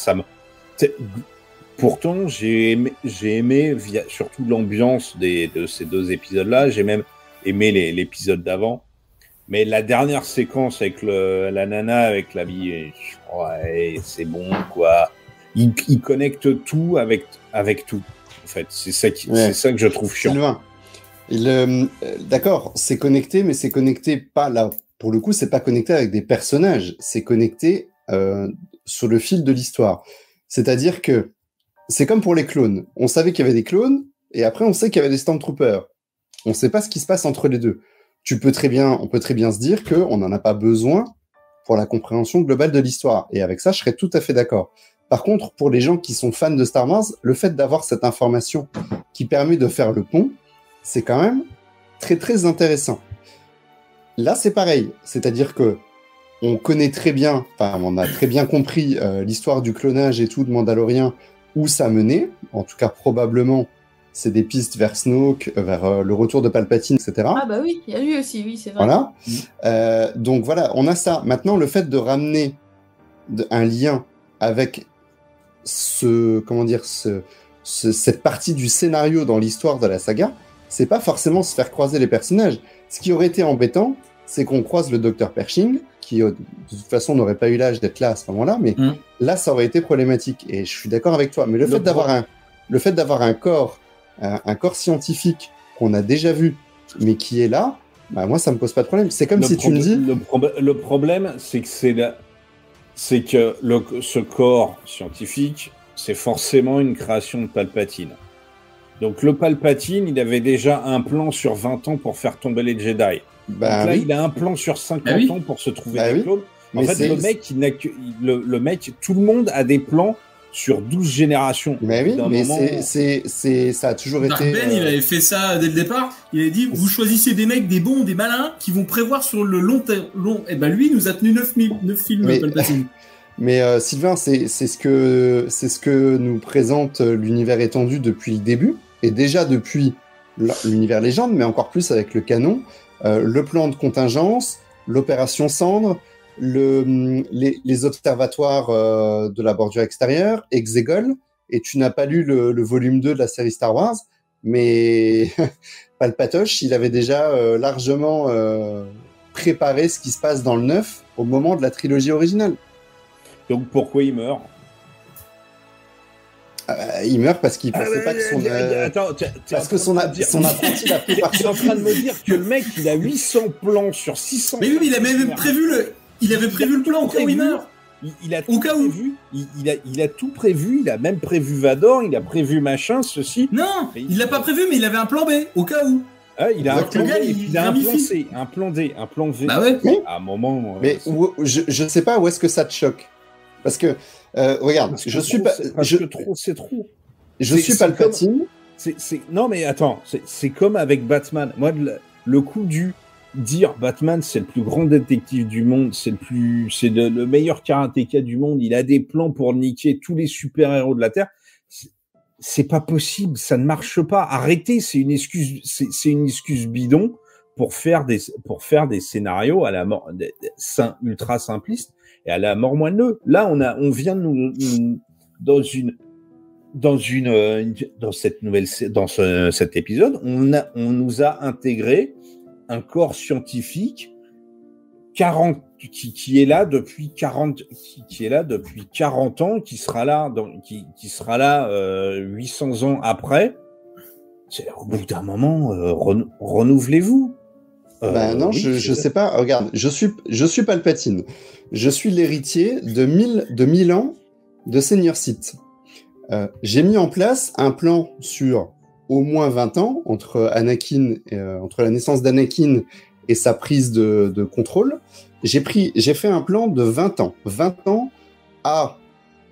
pourtant, j'ai aimé surtout l'ambiance de ces deux épisodes-là. J'ai même aimé l'épisode d'avant. Mais la dernière séquence avec la nana, avec la vie, ouais, c'est bon, quoi. Il connecte tout avec tout. En fait, c'est ça que je trouve chiant. D'accord, c'est connecté, mais c'est connecté pas là. Pour le coup, c'est pas connecté avec des personnages. C'est connecté sur le fil de l'histoire. C'est-à-dire que c'est comme pour les clones. On savait qu'il y avait des clones, et après on sait qu'il y avait des Stormtroopers. On sait pas ce qui se passe entre les deux. On peut très bien se dire qu'on n'en a pas besoin pour la compréhension globale de l'histoire. Et avec ça, je serais tout à fait d'accord. Par contre, pour les gens qui sont fans de Star Wars, le fait d'avoir cette information qui permet de faire le pont, c'est quand même très très intéressant. Là, c'est pareil. C'est-à-dire que on connaît très bien, enfin, on a très bien compris l'histoire du clonage et tout de Mandalorian, où ça menait. En tout cas, probablement, c'est des pistes vers Snoke, vers le retour de Palpatine, etc. Ah bah oui, il y a lui aussi, oui, c'est vrai. Voilà. Donc voilà, on a ça. Maintenant, le fait de ramener un lien avec cette partie du scénario dans l'histoire de la saga, c'est pas forcément se faire croiser les personnages. Ce qui aurait été embêtant, c'est qu'on croise le Dr Pershing, qui de toute façon n'aurait pas eu l'âge d'être là à ce moment-là, mais là, ça aurait été problématique. Et je suis d'accord avec toi. Mais le fait d'avoir un corps scientifique qu'on a déjà vu, mais qui est là, bah moi, ça me pose pas de problème. C'est comme si tu me dis... Le problème, c'est que ce corps scientifique, c'est forcément une création de Palpatine. Donc le Palpatine, il avait déjà un plan sur 20 ans pour faire tomber les Jedi. Bah, donc là, oui. il a un plan sur 50 ans pour se trouver des clones. En Mais fait, le mec, tout le monde a des plans sur 12 générations. Mais oui, mais ça a toujours été... Ben, il avait fait ça dès le départ. Il avait dit, vous choisissez des mecs, des bons, des malins, qui vont prévoir sur le long terme. Et ben lui, il nous a tenu 9 films, Palpatine. Mais Sylvain, c'est ce que nous présente l'univers étendu depuis le début, et déjà depuis l'univers légende, mais encore plus avec le canon, le plan de contingence, l'opération Cendre, les observatoires de la bordure extérieure, Exegol, et tu n'as pas lu le volume 2 de la série Star Wars, mais Palpatoche, il avait déjà largement préparé ce qui se passe dans le 9 au moment de la trilogie originale. Donc pourquoi il meurt ? Il meurt parce qu'il pensait pas que son... parce que son apprenti l'a pris par surprise. Tu es en train de me dire que le mec, il a 800 plans sur 600... Mais oui, mais il avait même prévu le plan au cas où il meurt. Il a tout prévu. Il a tout prévu. Il a même prévu Vador. Il a prévu machin, ceci. Non, il l'a pas prévu, mais il avait un plan B au cas où. Ah, il a un plan B, il a un plan C, un plan D, un plan V. Bah ouais. À un moment. Mais je sais pas où est-ce que ça te choque. Parce que regarde, je suis pas. C'est trop. Je suis Palpatine. Non mais attends, c'est comme avec Batman. Moi, le coup du dire Batman, c'est le plus grand détective du monde, c'est le meilleur karatéka du monde. Il a des plans pour niquer tous les super-héros de la Terre. C'est pas possible, ça ne marche pas. Arrêtez, c'est une excuse bidon pour faire des scénarios à la mort ultra simplistes et à la mort moelleux. Là, on vient de nous dans cet épisode, on nous a intégré un corps scientifique qui est là depuis 40 ans, qui sera là 800 ans après. Au bout d'un moment, renouvelez-vous. Non, oui, je sais pas. Regarde, je suis Palpatine. Je suis l'héritier de 1000 ans de Seigneur Sith. J'ai mis en place un plan sur au moins 20 ans entre entre la naissance d'Anakin et sa prise de contrôle. J'ai fait un plan de 20 ans. 20 ans à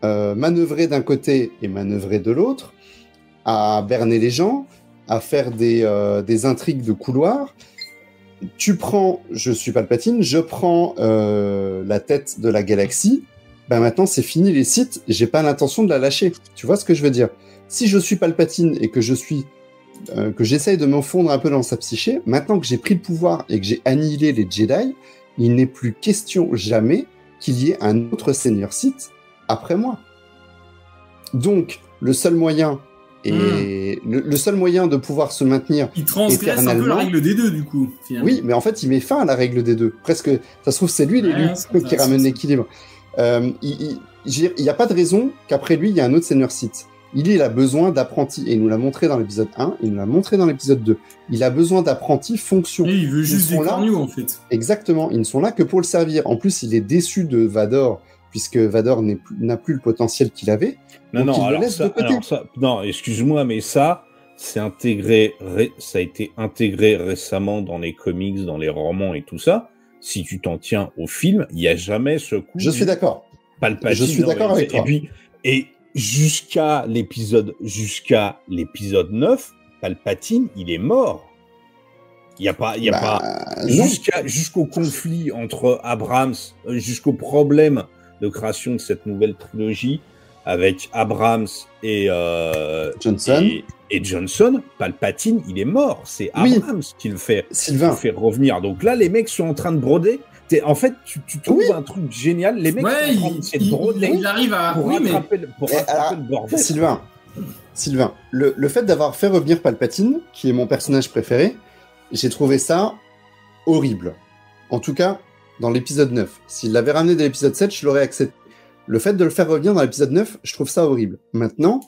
manœuvrer d'un côté et manœuvrer de l'autre, à berner les gens, à faire des intrigues de couloir. Je suis Palpatine, je prends la tête de la galaxie, ben maintenant c'est fini les Sith, j'ai pas l'intention de la lâcher. Tu vois ce que je veux dire? Si je suis Palpatine et que j'essaye de me fondre un peu dans sa psyché, maintenant que j'ai pris le pouvoir et que j'ai annihilé les Jedi, il n'est plus question jamais qu'il y ait un autre Seigneur Sith après moi. Donc, le seul moyen de pouvoir se maintenir il transgresse un peu la règle des deux, du coup, finalement. Oui, mais en fait, il met fin à la règle des deux. Presque, ça se trouve, c'est lui l'élu qui ramène l'équilibre. Il n'y a pas de raison qu'après lui, il y ait un autre Seigneur Sith. Il a besoin d'apprentis, et il nous l'a montré dans l'épisode 1, il nous l'a montré dans l'épisode 2. Il a besoin d'apprentis fonction. Et il veut juste des corneaux, en fait. Exactement, ils ne sont là que pour le servir. En plus, il est déçu de Vador, puisque Vador n'a plus le potentiel qu'il avait. Non, excuse-moi, mais ça a été intégré récemment dans les comics, dans les romans et tout ça. Si tu t'en tiens au film, il n'y a jamais ce coup. Je suis d'accord. Palpatine. Je suis d'accord avec toi. Et jusqu'à l'épisode 9, Palpatine, il est mort. Il n'y a pas, jusqu'au conflit entre Abrams, jusqu'au problème de création de cette nouvelle trilogie avec Abrams et Johnson, Palpatine, il est mort. C'est Abrams qui le fait revenir. Donc là, les mecs sont en train de broder. En fait, tu trouves un truc génial. Les mecs sont en train de broder. Il arrive à rattraper le bordel. Sylvain, le fait d'avoir fait revenir Palpatine, qui est mon personnage préféré, j'ai trouvé ça horrible. En tout cas, dans l'épisode 9. S'il l'avait ramené dans l'épisode 7, je l'aurais accepté. Le fait de le faire revenir dans l'épisode 9, je trouve ça horrible. Maintenant,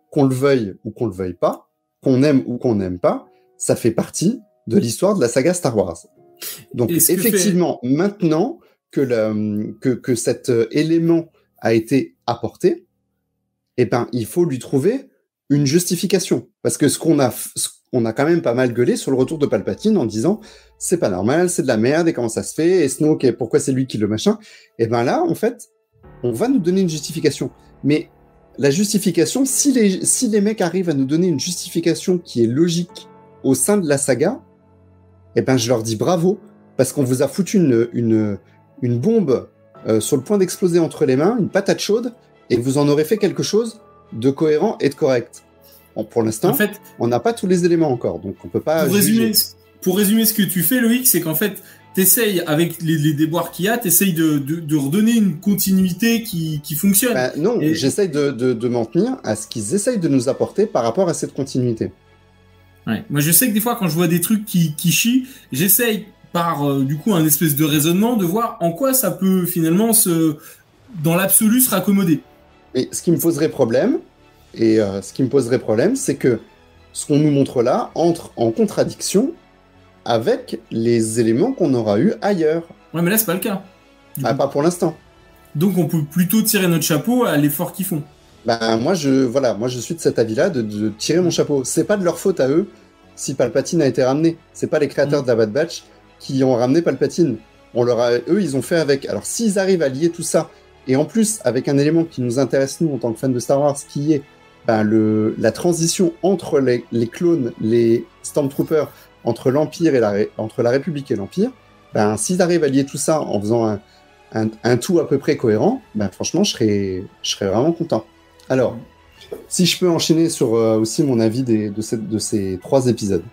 qu'on le veuille ou qu'on le veuille pas, qu'on aime ou qu'on n'aime pas, ça fait partie de l'histoire de la saga Star Wars. Donc effectivement, maintenant que cet élément a été apporté, eh ben il faut lui trouver une justification. Parce que on a quand même pas mal gueulé sur le retour de Palpatine en disant c'est pas normal, c'est de la merde et comment ça se fait, et Snoke, et pourquoi c'est lui qui le machin. Et ben là, en fait, on va nous donner une justification. Mais la justification, si les mecs arrivent à nous donner une justification qui est logique au sein de la saga, eh ben je leur dis bravo, parce qu'on vous a foutu une bombe sur le point d'exploser entre les mains, une patate chaude, et vous en aurez fait quelque chose de cohérent et de correct. Bon, pour l'instant, en fait, on n'a pas tous les éléments encore, donc on peut pas pour résumer ce que tu fais, Loïc, c'est qu'en fait, t'essayes, avec les déboires qu'il y a, t'essayes de redonner une continuité qui fonctionne. Non, j'essaye de m'en tenir à ce qu'ils essayent de nous apporter par rapport à cette continuité. Ouais. Moi, je sais que des fois, quand je vois des trucs qui chient, j'essaye par du coup un espèce de raisonnement de voir en quoi ça peut finalement dans l'absolu se raccommoder. Et ce qui me poserait problème, c'est que ce qu'on nous montre là entre en contradiction avec les éléments qu'on aura eu ailleurs. Ouais, mais là, c'est pas le cas. Pas pour l'instant. Donc, on peut plutôt tirer notre chapeau à l'effort qu'ils font. Moi, je suis de cet avis-là, de tirer mon chapeau. C'est pas de leur faute à eux si Palpatine a été ramené. C'est pas les créateurs de la Bad Batch qui ont ramené Palpatine. Eux, ils ont fait avec. Alors, s'ils arrivent à lier tout ça, et en plus, avec un élément qui nous intéresse, nous, en tant que fans de Star Wars, qui est la transition entre les clones, les Stormtroopers, entre l'Empire et entre la République et l'Empire, s'ils arrivent à lier tout ça en faisant un tout à peu près cohérent, franchement, je serais vraiment content. Alors, si je peux enchaîner sur aussi mon avis de ces 3 épisodes.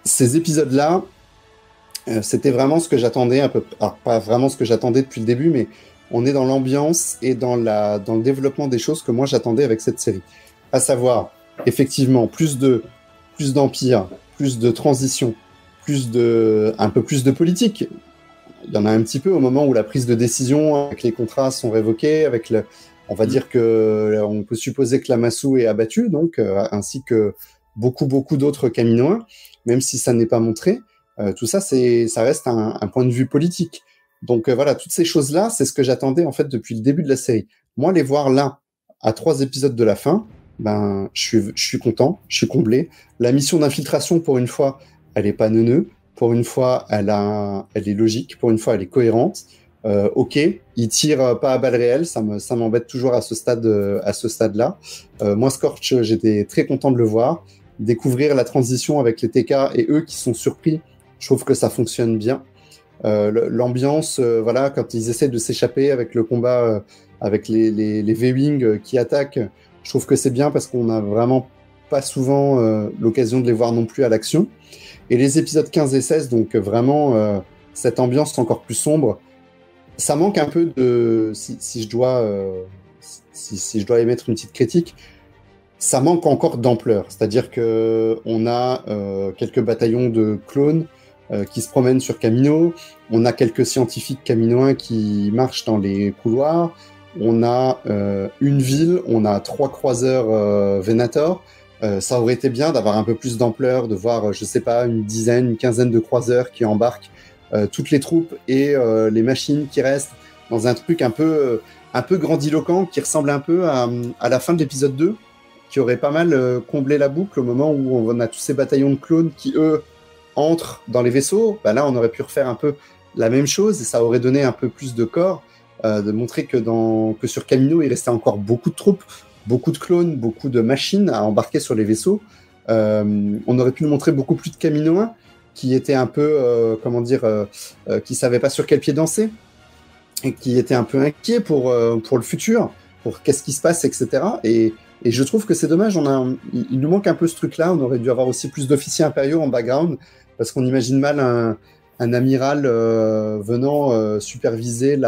Ces épisodes-là, c'était vraiment ce que j'attendais un peu. Alors, pas vraiment ce que j'attendais depuis le début, mais on est dans l'ambiance et dans le développement des choses que moi j'attendais avec cette série. À savoir, effectivement, plus d'empire, plus de transition, un peu plus de politique. Il y en a un petit peu au moment où la prise de décision avec les contrats sont révoqués, on va dire que on peut supposer que Lamassu est abattu, donc ainsi que beaucoup d'autres Kaminoans, même si ça n'est pas montré. Tout ça, ça reste un point de vue politique. Donc voilà, toutes ces choses-là, c'est ce que j'attendais en fait depuis le début de la série. Moi, les voir là, à 3 épisodes de la fin, ben, je suis content, je suis comblé. La mission d'infiltration, pour une fois, elle est pas neuneu. Pour une fois, elle est logique. Pour une fois, elle est cohérente. Ok, il tire pas à balles réelles, ça m'embête toujours à ce stade-là. Moi, Scorch, j'étais très content de le voir. Découvrir la transition avec les TK et eux qui sont surpris, je trouve que ça fonctionne bien. L'ambiance, voilà, quand ils essaient de s'échapper avec le combat, avec les V-Wing qui attaquent, je trouve que c'est bien parce qu'on a vraiment pas souvent l'occasion de les voir non plus à l'action. Et les épisodes 15 et 16, donc vraiment cette ambiance encore plus sombre, ça manque un peu de... Si je dois émettre une petite critique, ça manque encore d'ampleur. C'est-à-dire qu'on a quelques bataillons de clones qui se promènent sur Kamino, on a quelques scientifiques kaminoens qui marchent dans les couloirs, on a une ville, on a 3 croiseurs Venator. Ça aurait été bien d'avoir un peu plus d'ampleur, de voir, je sais pas, une quinzaine de croiseurs qui embarquent toutes les troupes et les machines qui restent dans un truc un peu grandiloquent qui ressemble un peu à la fin de l'épisode 2, qui aurait pas mal comblé la boucle au moment où on a tous ces bataillons de clones qui, eux, entrent dans les vaisseaux. Bah là, on aurait pu refaire un peu la même chose et ça aurait donné un peu plus de corps, de montrer que sur Kamino, il restait encore beaucoup de troupes, beaucoup de clones, beaucoup de machines à embarquer sur les vaisseaux. On aurait pu nous montrer beaucoup plus de Kaminoens qui étaient un peu, qui savaient pas sur quel pied danser et qui étaient un peu inquiets pour le futur, pour qu'est-ce qui se passe, etc. Et je trouve que c'est dommage, il nous manque un peu ce truc-là. On aurait dû avoir aussi plus d'officiers impériaux en background, parce qu'on imagine mal un amiral venant superviser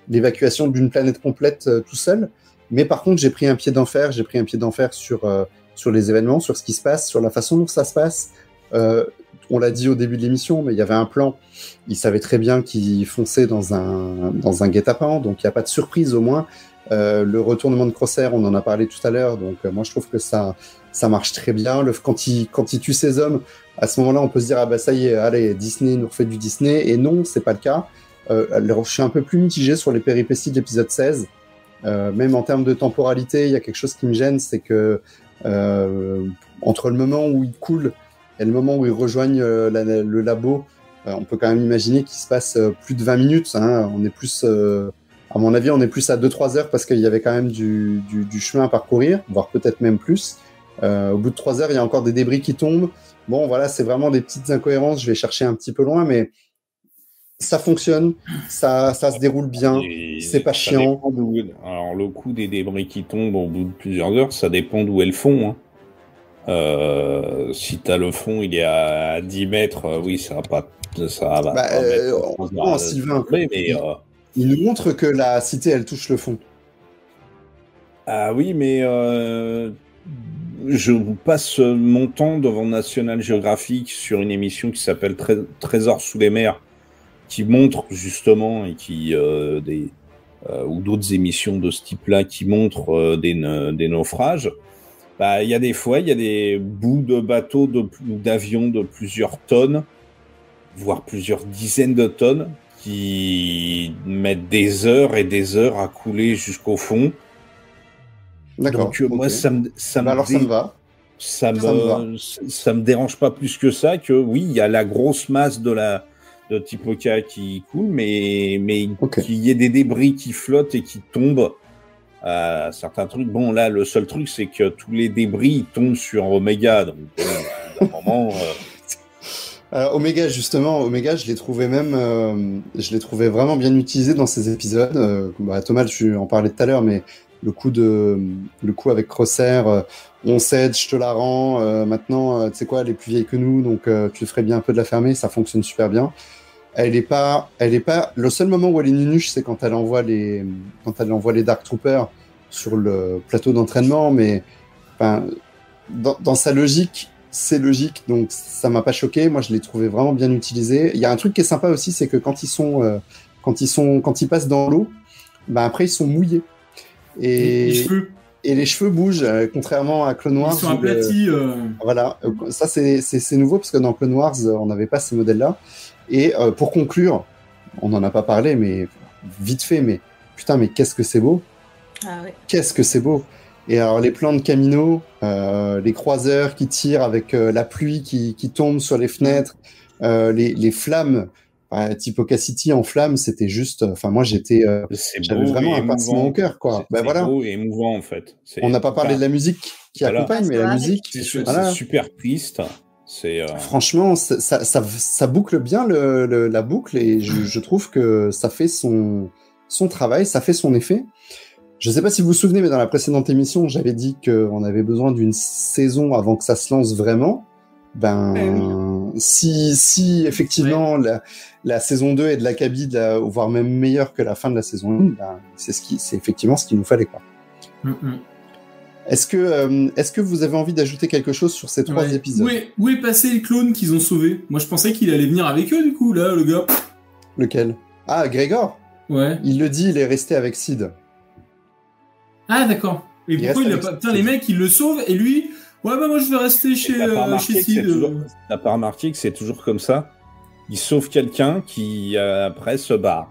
l'évacuation d'une planète complète tout seul. Mais par contre, j'ai pris un pied d'enfer sur les événements, sur ce qui se passe, sur la façon dont ça se passe. On l'a dit au début de l'émission, mais il y avait un plan. Ils savaient très bien qu'ils fonçaient dans un guet-apens, donc il n'y a pas de surprise au moins. Le retournement de Crosshair, on en a parlé tout à l'heure, donc moi je trouve que ça marche très bien. Quand il tue ses hommes, à ce moment-là, on peut se dire ah bah ça y est, allez, Disney nous refait du Disney, et non, c'est pas le cas. Je suis un peu plus mitigé sur les péripéties de l'épisode 16. Même en termes de temporalité, il y a quelque chose qui me gêne, c'est que entre le moment où ils coulent et le moment où ils rejoignent le labo, on peut quand même imaginer qu'il se passe plus de 20 minutes. Hein. On est plus, à mon avis, on est plus à 2-3 heures parce qu'il y avait quand même du chemin à parcourir, voire peut-être même plus. Au bout de 3 heures, il y a encore des débris qui tombent. Bon, voilà, c'est vraiment des petites incohérences. Je vais chercher un petit peu loin, mais ça fonctionne, ça se déroule bien, c'est pas chiant. Alors, le coup des débris qui tombent au bout de plusieurs heures, ça dépend d'où est le fond. Hein. Si t'as le fond, il est à 10 mètres, oui, ça va pas. Ça va non, Sylvain, il nous montre que la cité, elle touche le fond. Ah oui, mais je passe mon temps devant National Geographic sur une émission qui s'appelle Trésors sous les mers, qui montre justement et ou d'autres émissions de ce type-là qui montrent des naufrages. Bah, il y a des fois, il y a des bouts de bateaux ou d'avions de plusieurs tonnes, voire plusieurs dizaines de tonnes, qui mettent des heures et des heures à couler jusqu'au fond. D'accord. Donc moi, ça me va. Ça me dérange pas plus que ça. Que oui, il y a la grosse masse de Tipoca qui coule, mais qu'il y ait des débris qui flottent et qui tombent. Certains trucs. Bon, là, le seul truc, c'est que tous les débris tombent sur Omega. Donc, à un moment. Omega, justement, je l'ai trouvé vraiment bien utilisé dans ces épisodes. Thomas, tu en parlais tout à l'heure, mais le coup avec Crosshair, on cède, je te la rends. Maintenant, tu sais quoi, elle est plus vieille que nous, donc tu ferais bien un peu de la fermer. Ça fonctionne super bien. Elle est pas. Le seul moment où elle est nunuche, c'est quand elle envoie les Dark Troopers sur le plateau d'entraînement. Mais dans sa logique, c'est logique, donc ça m'a pas choqué. Moi, je l'ai trouvé vraiment bien utilisé. Il y a un truc qui est sympa aussi, c'est que quand ils passent dans l'eau, après ils sont mouillés et les cheveux bougent, contrairement à Clone Wars. Ils sont aplatis. Voilà, ça c'est nouveau parce que dans Clone Wars, on n'avait pas ces modèles-là. Et pour conclure, on n'en a pas parlé, mais vite fait, mais putain, mais qu'est-ce que c'est beau! Ah ouais. Qu'est-ce que c'est beau! Et alors les plans de Camino, les croiseurs qui tirent avec la pluie qui tombe sur les fenêtres, les flammes, type Oka City en flammes, c'était juste. Enfin moi j'avais vraiment un pincement au cœur, quoi. C'est voilà. beau et émouvant en fait. On n'a pas parlé de la musique qui accompagne, mais la musique, c'est super triste. Franchement, ça boucle bien la boucle et je trouve que ça fait son travail, ça fait son effet. Je sais pas si vous vous souvenez, mais dans la précédente émission, j'avais dit qu'on avait besoin d'une saison avant que ça se lance vraiment. Si effectivement la saison 2 est de l'acabit, voire même meilleure que la fin de la saison 1, c'est effectivement ce qu'il nous fallait, quoi. Est-ce que vous avez envie d'ajouter quelque chose sur ces 3 épisodes? Où est passé le clone qu'ils ont sauvé? Moi, je pensais qu'il allait venir avec eux, du coup, là, le gars. Lequel? Ah, Grégor? Ouais. Il le dit, il est resté avec Sid. Ah, d'accord. Et pourquoi il a pas... Putain, les mecs, ils le sauvent, et lui... Ouais, moi, je vais rester chez Sid. T'as pas remarqué que c'est toujours comme ça? Il sauve quelqu'un qui, après, se barre.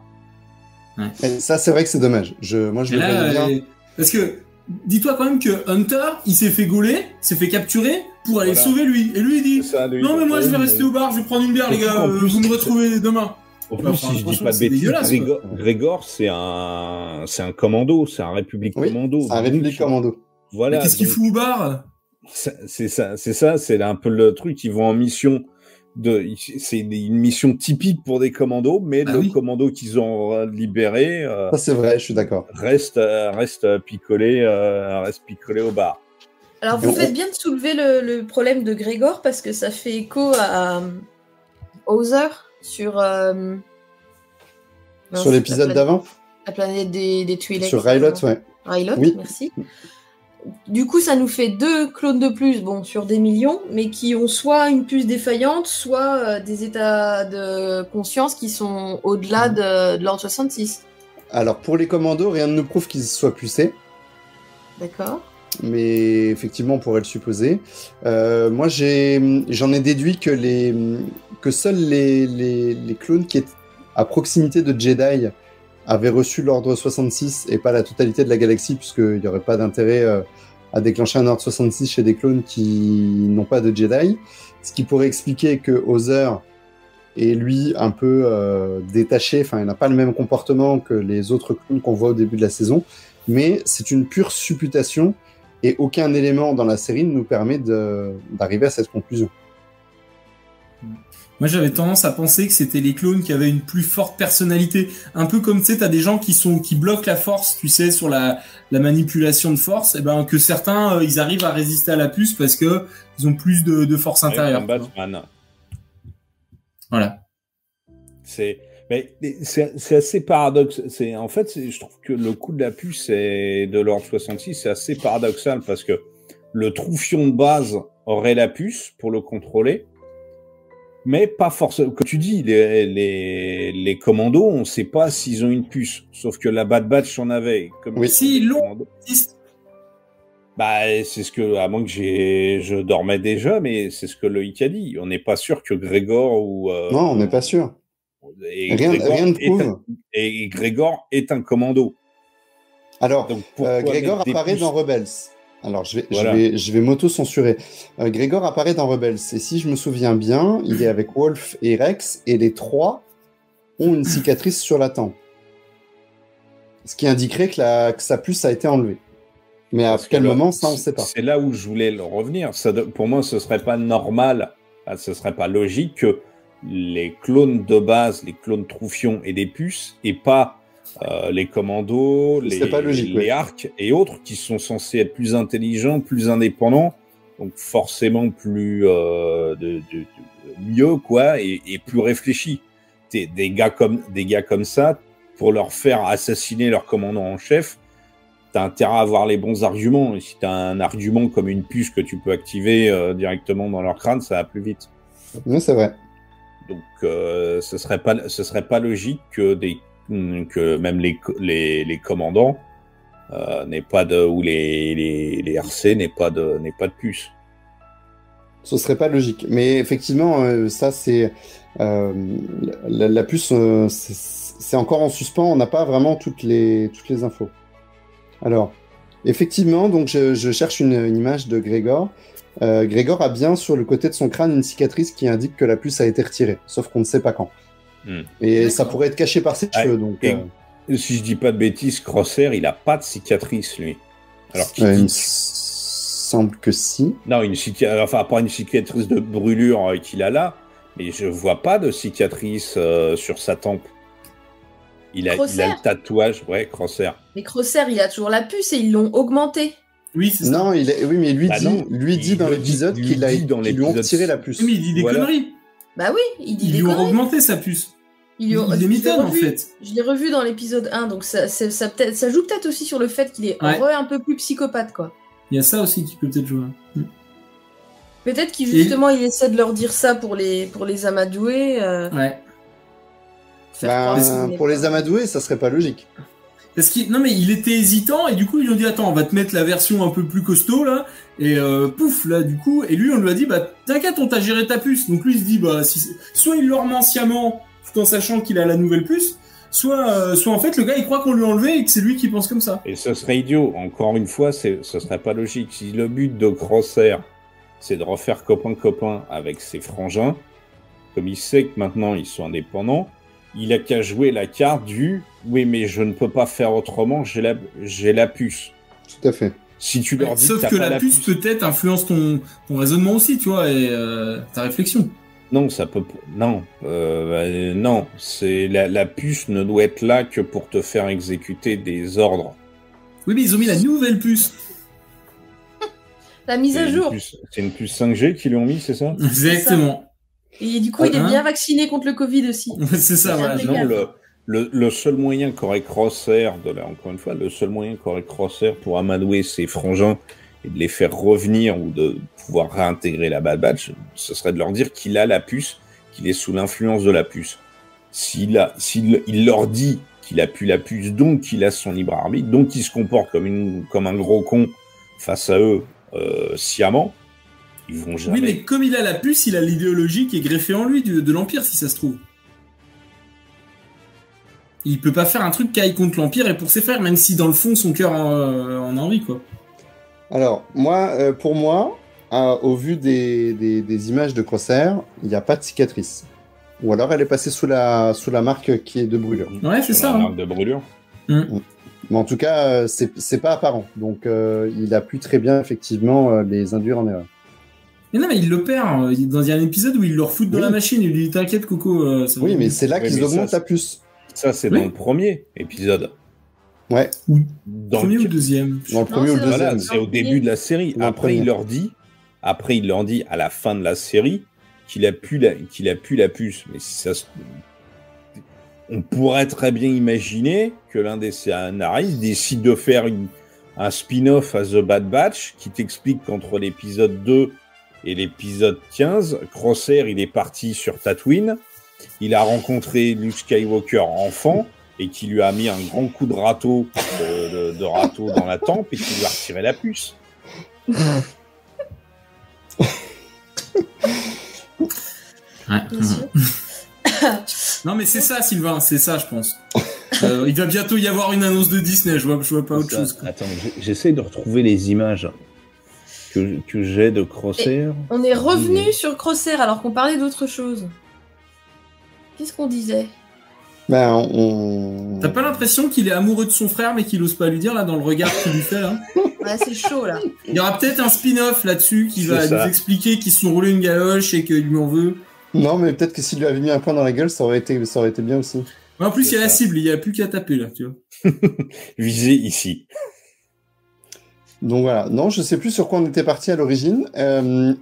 Ouais. Et ça, c'est vrai que c'est dommage. Moi, je le connais bien. Parce que... Dis-toi quand même que Hunter, il s'est fait gauler, s'est fait capturer pour aller sauver lui. Et lui, il dit non, mais moi, je vais rester au bar, je vais prendre une bière, les gars, vous me retrouvez demain. En plus, si je dis pas de bêtises, Grégor, c'est un commando, c'est un République commando. C'est un République commando. Voilà. Mais qu'est-ce qu'il fout au bar? C'est ça, c'est un peu le truc, ils vont en mission. C'est une mission typique pour des commandos, mais le commando qu'ils ont libéré, ça c'est vrai, je suis d'accord, reste picolé au bar. Alors vous faites bien de soulever le problème de Grégor parce que ça fait écho à Hauser sur l'épisode d'avant, la planète des Twi'leks. Sur Rylot, ouais. Rylot, oui. Merci. Du coup, ça nous fait 2 clones de plus, sur des millions, mais qui ont soit une puce défaillante, soit des états de conscience qui sont au-delà de l'ordre 66. Alors, pour les commandos, rien ne nous prouve qu'ils soient pucés. D'accord. Mais effectivement, on pourrait le supposer. Moi, j'en ai déduit que seuls les clones qui étaient à proximité de Jedi avaient reçu l'ordre 66 et pas la totalité de la galaxie, puisqu'il n'y aurait pas d'intérêt à déclencher un ordre 66 chez des clones qui n'ont pas de Jedi. Ce qui pourrait expliquer que Hauser est, lui, un peu détaché, enfin, il n'a pas le même comportement que les autres clones qu'on voit au début de la saison, mais c'est une pure supputation et aucun élément dans la série ne nous permet d'arriver à cette conclusion. Moi, j'avais tendance à penser que c'était les clones qui avaient une plus forte personnalité. Un peu comme, tu sais, t'as des gens qui bloquent la force, tu sais, sur la manipulation de force, et que certains, ils arrivent à résister à la puce parce que ils ont plus de force intérieure. Batman. Voilà. C'est assez paradoxal. En fait, je trouve que le coup de la puce et de l'ordre 66, c'est assez paradoxal parce que le troufion de base aurait la puce pour le contrôler. Mais pas forcément. Comme tu dis, les commandos, on ne sait pas s'ils ont une puce. Sauf que la Bad Batch en avait. Oui, si, ils l'ont. C'est ce que, à moins que je dormais déjà, mais c'est ce que Loïc a dit. On n'est pas sûr que Grégor ou. Non, on n'est pas sûr. Rien ne prouve. Et Grégor est un commando. Alors, Grégor apparaît dans Rebels. Alors, je vais m'auto-censurer. Grégor apparaît dans Rebels, et si je me souviens bien, il est avec Wolf et Rex, et les 3 ont une cicatrice sur la tempe. Ce qui indiquerait que sa puce a été enlevée. Mais à quel moment, ça, on ne sait pas. C'est là où je voulais le revenir. Pour moi, ce ne serait pas normal, ce ne serait pas logique que les clones de base, les clones troufions et des puces, et pas les commandos, les arcs et autres qui sont censés être plus intelligents, plus indépendants, donc forcément plus mieux quoi et plus réfléchis. Des gars comme ça, pour leur faire assassiner leur commandant en chef, t'as intérêt à avoir les bons arguments. Et si t'as un argument comme une puce que tu peux activer directement dans leur crâne, ça va plus vite. Oui, c'est vrai. Donc ce serait pas logique que même les commandants n'aient pas ou les RC n'aient pas de puce. Ce serait pas logique, mais effectivement ça c'est la puce c'est encore en suspens, on n'a pas vraiment toutes les infos. Alors Effectivement, donc je cherche une image de Grégor. Grégor a bien sur le côté de son crâne une cicatrice qui indique que la puce a été retirée, sauf qu'on ne sait pas quand. Et ça pourrait être caché par ses cheveux. Donc, si je dis pas de bêtises, Crosshair, il a pas de cicatrice, lui. Alors il me semble que si. Non, enfin, pas une cicatrice de brûlure qu'il a là, mais je vois pas de cicatrice sur sa tempe. Il a le tatouage, ouais, Crosshair. Mais Crosshair, il a toujours la puce et ils l'ont augmenté. Oui, c'est ça. Non, oui, mais lui dit dans l'épisode qu'ils lui ont retiré la puce. Oui, mais il dit des conneries. Bah oui, il dit des conneries. Ils lui ont augmenté sa puce. Il est mitonne, en fait. Je l'ai revu dans l'épisode 1, donc ça joue peut-être aussi sur le fait qu'il est un peu plus psychopathe, quoi. Il y a ça aussi qui peut peut-être jouer. Peut-être qu'il justement il essaie de leur dire ça pour les amadouer. Ouais. Pour les amadouer, ça serait pas logique. Parce non mais il était hésitant et du coup ils lui ont dit attends on va te mettre la version un peu plus costaud là et pouf là du coup et lui on lui a dit bah t'inquiète on t'a géré ta puce donc lui il se dit bah soit il le remet sciemment tout en sachant qu'il a la nouvelle puce soit en fait le gars il croit qu'on lui a enlevé et que c'est lui qui pense comme ça. Et ce serait idiot encore une fois ce serait pas logique si le but de Crosshair c'est de refaire copain avec ses frangins comme il sait que maintenant ils sont indépendants. Il a qu'à jouer la carte du « Oui, mais je ne peux pas faire autrement, j'ai la puce. » Tout à fait. Si tu leur dis sauf que la puce peut-être influence ton raisonnement aussi, tu vois, et ta réflexion. Non, ça peut... Non. Non, c'est la puce ne doit être là que pour te faire exécuter des ordres. Oui, mais ils ont mis la nouvelle puce. La mise à jour. C'est une puce 5G qu'ils lui ont mis, c'est ça? Exactement. Et du coup, il est bien vacciné contre le Covid aussi. C'est ça, voilà. Non, le seul moyen qu'aurait Crosshair, encore une fois, le seul moyen qu'aurait Crosshair pour amadouer ses frangins et de les faire revenir ou de pouvoir réintégrer la Bad Batch, ce serait de leur dire qu'il a la puce, qu'il est sous l'influence de la puce. S'il leur dit qu'il a plus la puce, donc qu'il a son libre arbitre, donc il se comporte comme un gros con face à eux sciemment, ils vont jamais... Oui, mais comme il a la puce, il a l'idéologie qui est greffée en lui de l'Empire, si ça se trouve. Il peut pas faire un truc qui aille contre l'Empire et pour ses frères, même si dans le fond, son cœur en a envie, quoi. Alors, pour moi, au vu des images de Crosshair, il n'y a pas de cicatrice. Ou alors elle est passée sous la marque qui est de brûlure. Ouais, c'est ça. La marque de brûlure. Mais en tout cas, c'est pas apparent. Donc, il a pu très bien, effectivement, les induire en erreur. Mais non, mais il le perd. Il y a un épisode où il le refoute dans la machine. Il lui dit t'inquiète, Coco. Oui, mais c'est là qu'ils augmentent la puce. Ça, c'est dans le premier épisode. Ouais. Dans le premier ou le deuxième? Dans le premier ou le deuxième. Voilà, c'est au début de la série. Après, il leur dit à la fin de la série qu'il a plus la puce. Mais si ça on pourrait très bien imaginer que l'un des scénaristes décide de faire un spin-off à The Bad Batch qui t'explique qu'entre l'épisode 2 et l'épisode 15, Crosshair, il est parti sur Tatooine, il a rencontré Luke Skywalker enfant et qui lui a mis un grand coup de râteau de râteau dans la tempe et qui lui a retiré la puce. Non mais c'est ça, Sylvain, c'est ça, je pense. Il va bientôt y avoir une annonce de Disney, je vois pas autre chose. Quoi. Attends, j'essaie de retrouver les images que j'ai de Crosshair. Et on est revenu sur Crosshair alors qu'on parlait d'autre chose. Qu'est-ce qu'on disait? T'as pas l'impression qu'il est amoureux de son frère mais qu'il ose pas lui dire là dans le regard qu'il lui fait là? Ouais, c'est chaud là. Il y aura peut-être un spin-off là-dessus qui va nous expliquer qu'ils se sont roulés une galoche et qu'il lui en veut. Non, mais peut-être que s'il lui avait mis un point dans la gueule, ça aurait été bien aussi. En plus, il y a la cible, il y a plus qu'à taper là, tu vois. Viser ici. Donc voilà. Non, je sais plus sur quoi on était parti à l'origine.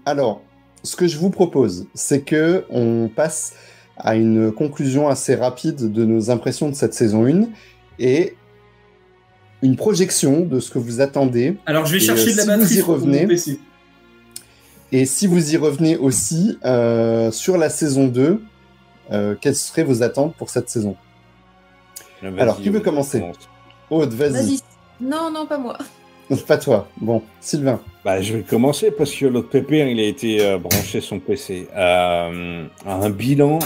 Alors, ce que je vous propose, c'est que on passe à une conclusion assez rapide de nos impressions de cette saison 1 et une projection de ce que vous attendez. Alors, je vais chercher de la batterie vous y pour revenez, mon PC. Et si vous y revenez aussi sur la saison 2, quelles seraient vos attentes pour cette saison? Alors, qui veut commencer? Aude, vas-y. Vas-y. Non, pas moi. Pas toi. Bon, Sylvain. Bah, je vais commencer parce que l'autre pépère, il a été branché son PC. Un bilan,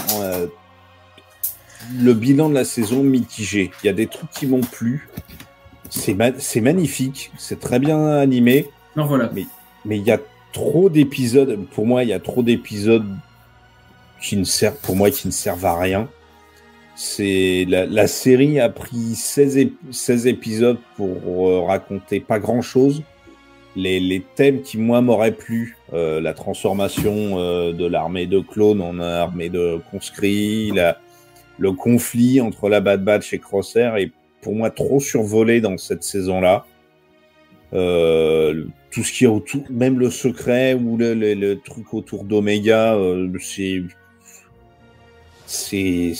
le bilan de la saison mitigé. Il y a des trucs qui m'ont plu. c'est magnifique, c'est très bien animé. Non, voilà. Mais il y a trop d'épisodes. Pour moi, il y a trop d'épisodes qui ne servent à rien. La série a pris 16 épisodes pour raconter pas grand-chose. Les thèmes qui, moi, m'auraient plu, la transformation de l'armée de clones en armée de conscrits, le conflit entre la Bad Batch et Crosshair est pour moi trop survolé dans cette saison-là. Tout ce qui est autour, même le secret ou le truc autour d'Omega, c'est